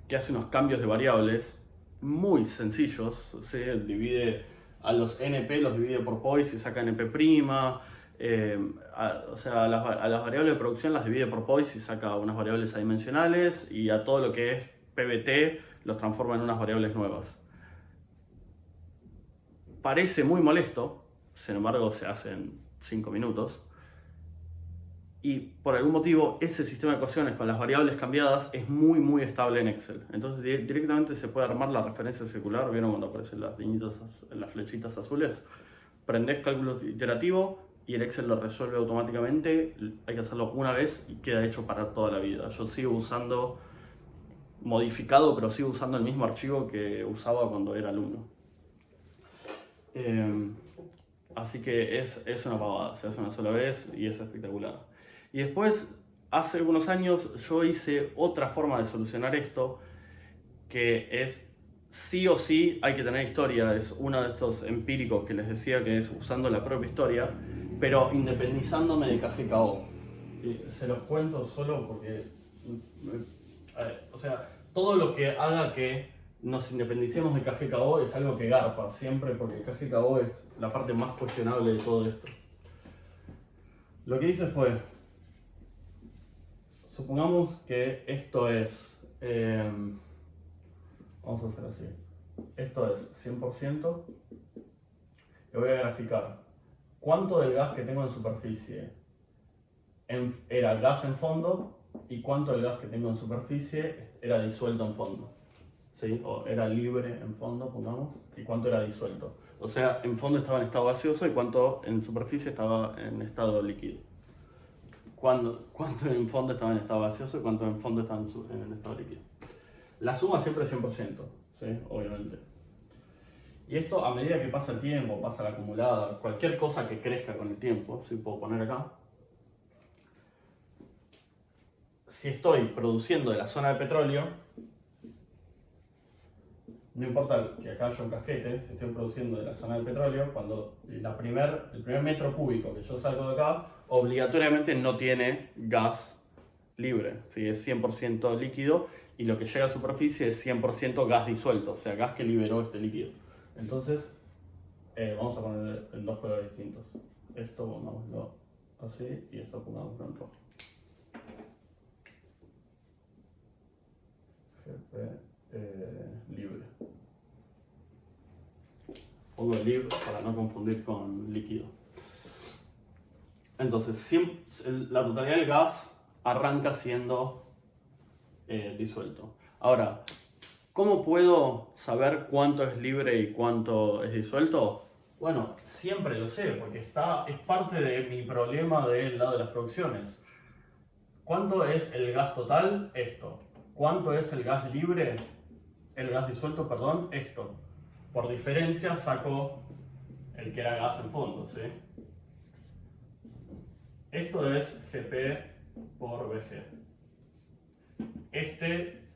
que hace unos cambios de variables muy sencillos. ¿Sí? Divide a los NP, los divide por POIS y saca NP'. O sea, a las variables de producción las divide por POIS y saca unas variables adimensionales, y a todo lo que es PBT los transforma en unas variables nuevas. Parece muy molesto, sin embargo se hace en 5 minutos. Y por algún motivo ese sistema de ecuaciones con las variables cambiadas es muy estable en Excel. Entonces directamente se puede armar la referencia circular. ¿Vieron cuando aparecen las flechitas azules? Prendés cálculo iterativo y el Excel lo resuelve automáticamente. Hay que hacerlo una vez y queda hecho para toda la vida. Yo sigo usando, modificado, pero sigo usando el mismo archivo que usaba cuando era alumno. Así que es una pavada, se hace una sola vez y es espectacular. Y después, hace unos años, yo hice otra forma de solucionar esto, que es sí o sí hay que tener historia. Es uno de estos empíricos que les decía, que es usando la propia historia, pero independizándome de KGKO. Y se los cuento solo porque, o sea, todo lo que haga que nos independicemos de KGKO es algo que garpa siempre, porque KGKO es la parte más cuestionable de todo esto. Lo que hice fue, supongamos que esto es, vamos a hacer así, esto es 100%, y voy a graficar cuánto del gas que tengo en superficie era gas en fondo y cuánto del gas que tengo en superficie era disuelto en fondo. ¿Sí? O era libre en fondo, pongamos, y cuánto era disuelto. O sea, en fondo estaba en estado gaseoso y cuánto en superficie estaba en estado líquido. Cuánto en fondo estaba en estado gaseoso y cuánto en fondo estaba en estado líquido. La suma siempre es 100%, ¿sí? Obviamente. Y esto, a medida que pasa el tiempo, pasa la acumulada, cualquier cosa que crezca con el tiempo, ¿sí? Puedo poner acá. Si estoy produciendo de la zona de petróleo, no importa que acá haya un casquete, si estoy produciendo de la zona del petróleo, cuando el primer metro cúbico que yo saco de acá, obligatoriamente no tiene gas libre, ¿sí? Es 100% líquido, y lo que llega a superficie es 100% gas disuelto, o sea, gas que liberó este líquido. Entonces, vamos a poner en dos colores distintos. Esto pongámoslo así y esto pongámoslo en rojo. GP libre. Pongo el libre para no confundir con líquido. Entonces, la totalidad del gas arranca siendo disuelto. Ahora, ¿cómo puedo saber cuánto es libre y cuánto es disuelto? Bueno, siempre lo sé, porque es parte de mi problema del lado de las producciones. ¿Cuánto es el gas total? Esto. ¿Cuánto es el gas libre? El gas disuelto, perdón, esto. Por diferencia saco el que era gas en fondo, ¿sí? Esto es GP por VG.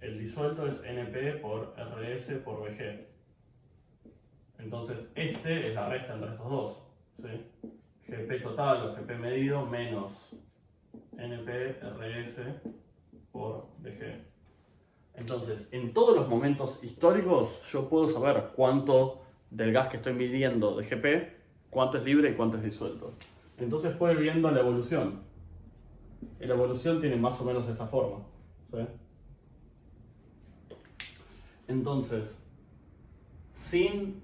El disuelto es NP por RS por VG. Entonces, es la resta entre estos dos, ¿sí? GP total o GP medido menos NP RS por VG. Entonces, en todos los momentos históricos, yo puedo saber cuánto del gas que estoy midiendo de GP, cuánto es libre y cuánto es disuelto. Entonces puedo ir viendo la evolución. Y la evolución tiene más o menos esta forma, ¿sí? Entonces, sin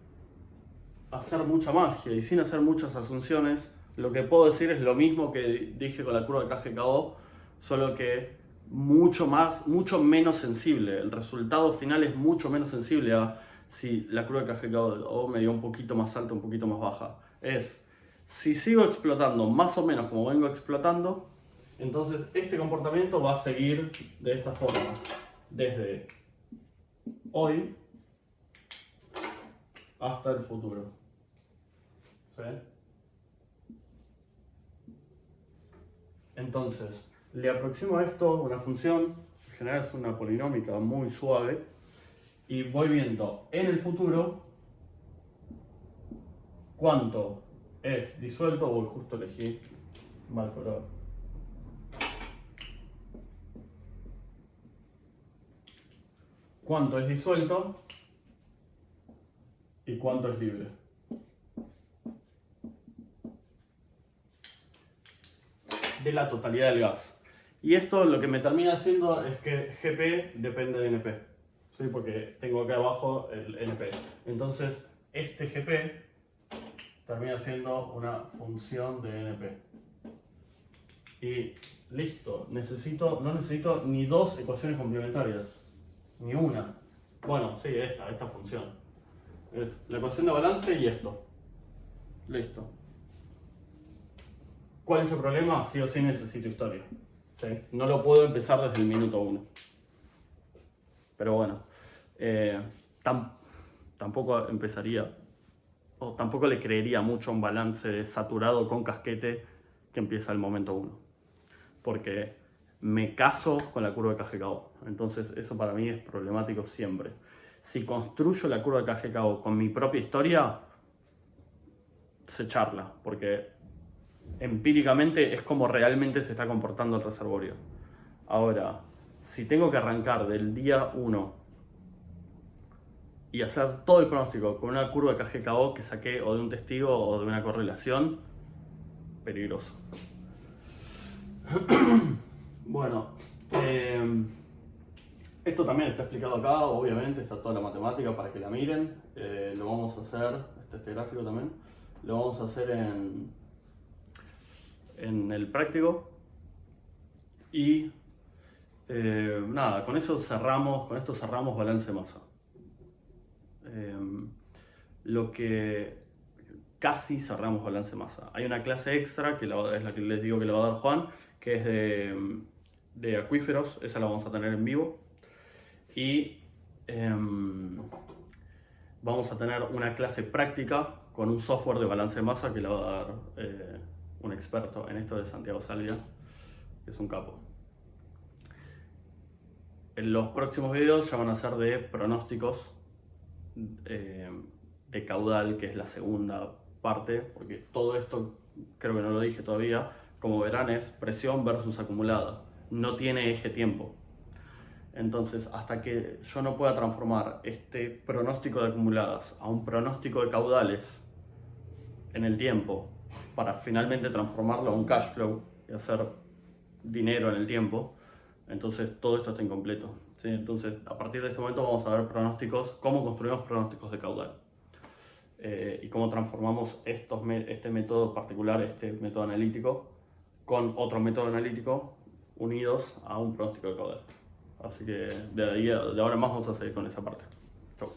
hacer mucha magia y sin hacer muchas asunciones, lo que puedo decir es lo mismo que dije con la curva de KGKO, solo que mucho menos sensible. El resultado final es mucho menos sensible a si la curva de KGKO me dio un poquito más alta, un poquito más baja. Si sigo explotando más o menos como vengo explotando, entonces este comportamiento va a seguir de esta forma, desde hoy hasta el futuro. ¿Sí? Entonces, le aproximo a esto una función, en general es una polinómica muy suave, y voy viendo en el futuro cuánto es disuelto, voy justo elegí mal color. Cuánto es disuelto y cuánto es libre. De la totalidad del gas. Y esto lo que me termina haciendo es que GP depende de NP. ¿Sí? Porque tengo acá abajo el NP. Entonces, este GP termina siendo una función de NP. Y listo. No necesito ni dos ecuaciones complementarias. Ni una. Bueno, sí, esta función. Es la ecuación de balance y esto. Listo. ¿Cuál es el problema? Sí o sí necesito historia. ¿Sí? No lo puedo empezar desde el minuto 1. Pero bueno, tampoco empezaría, o tampoco le creería mucho a un balance saturado con casquete que empieza al momento 1. Porque me caso con la curva de KGKO. Entonces eso para mí es problemático siempre. Si construyo la curva de KGKO con mi propia historia, se charla, porque empíricamente es como realmente se está comportando el reservorio. Ahora, si tengo que arrancar del día 1 y hacer todo el pronóstico con una curva de KGKO que saqué o de un testigo o de una correlación, peligroso. Bueno, esto también está explicado acá, obviamente, está toda la matemática para que la miren. Lo vamos a hacer, este gráfico también, lo vamos a hacer en el práctico. Y nada, con esto cerramos balance de masa. Lo que casi cerramos balance de masa. Hay una clase extra, que es la que les digo que le va a dar Juan, que es de acuíferos, esa la vamos a tener en vivo. Y vamos a tener una clase práctica con un software de balance de masa que le va a dar un experto en esto de Santiago Salvia, que es un capo. En los próximos videos ya van a ser de pronósticos de caudal, que es la segunda parte, porque todo esto, creo que no lo dije todavía, como verán es presión versus acumulada, no tiene eje tiempo. Entonces, hasta que yo no pueda transformar este pronóstico de acumuladas a un pronóstico de caudales en el tiempo, para finalmente transformarlo a un cash flow y hacer dinero en el tiempo, entonces todo esto está incompleto. ¿Sí? Entonces, a partir de este momento vamos a ver pronósticos, cómo construimos pronósticos de caudal y cómo transformamos este método particular, este método analítico, con otro método analítico unidos a un pronóstico de caudal. Así que de ahora en más vamos a seguir con esa parte. Chau.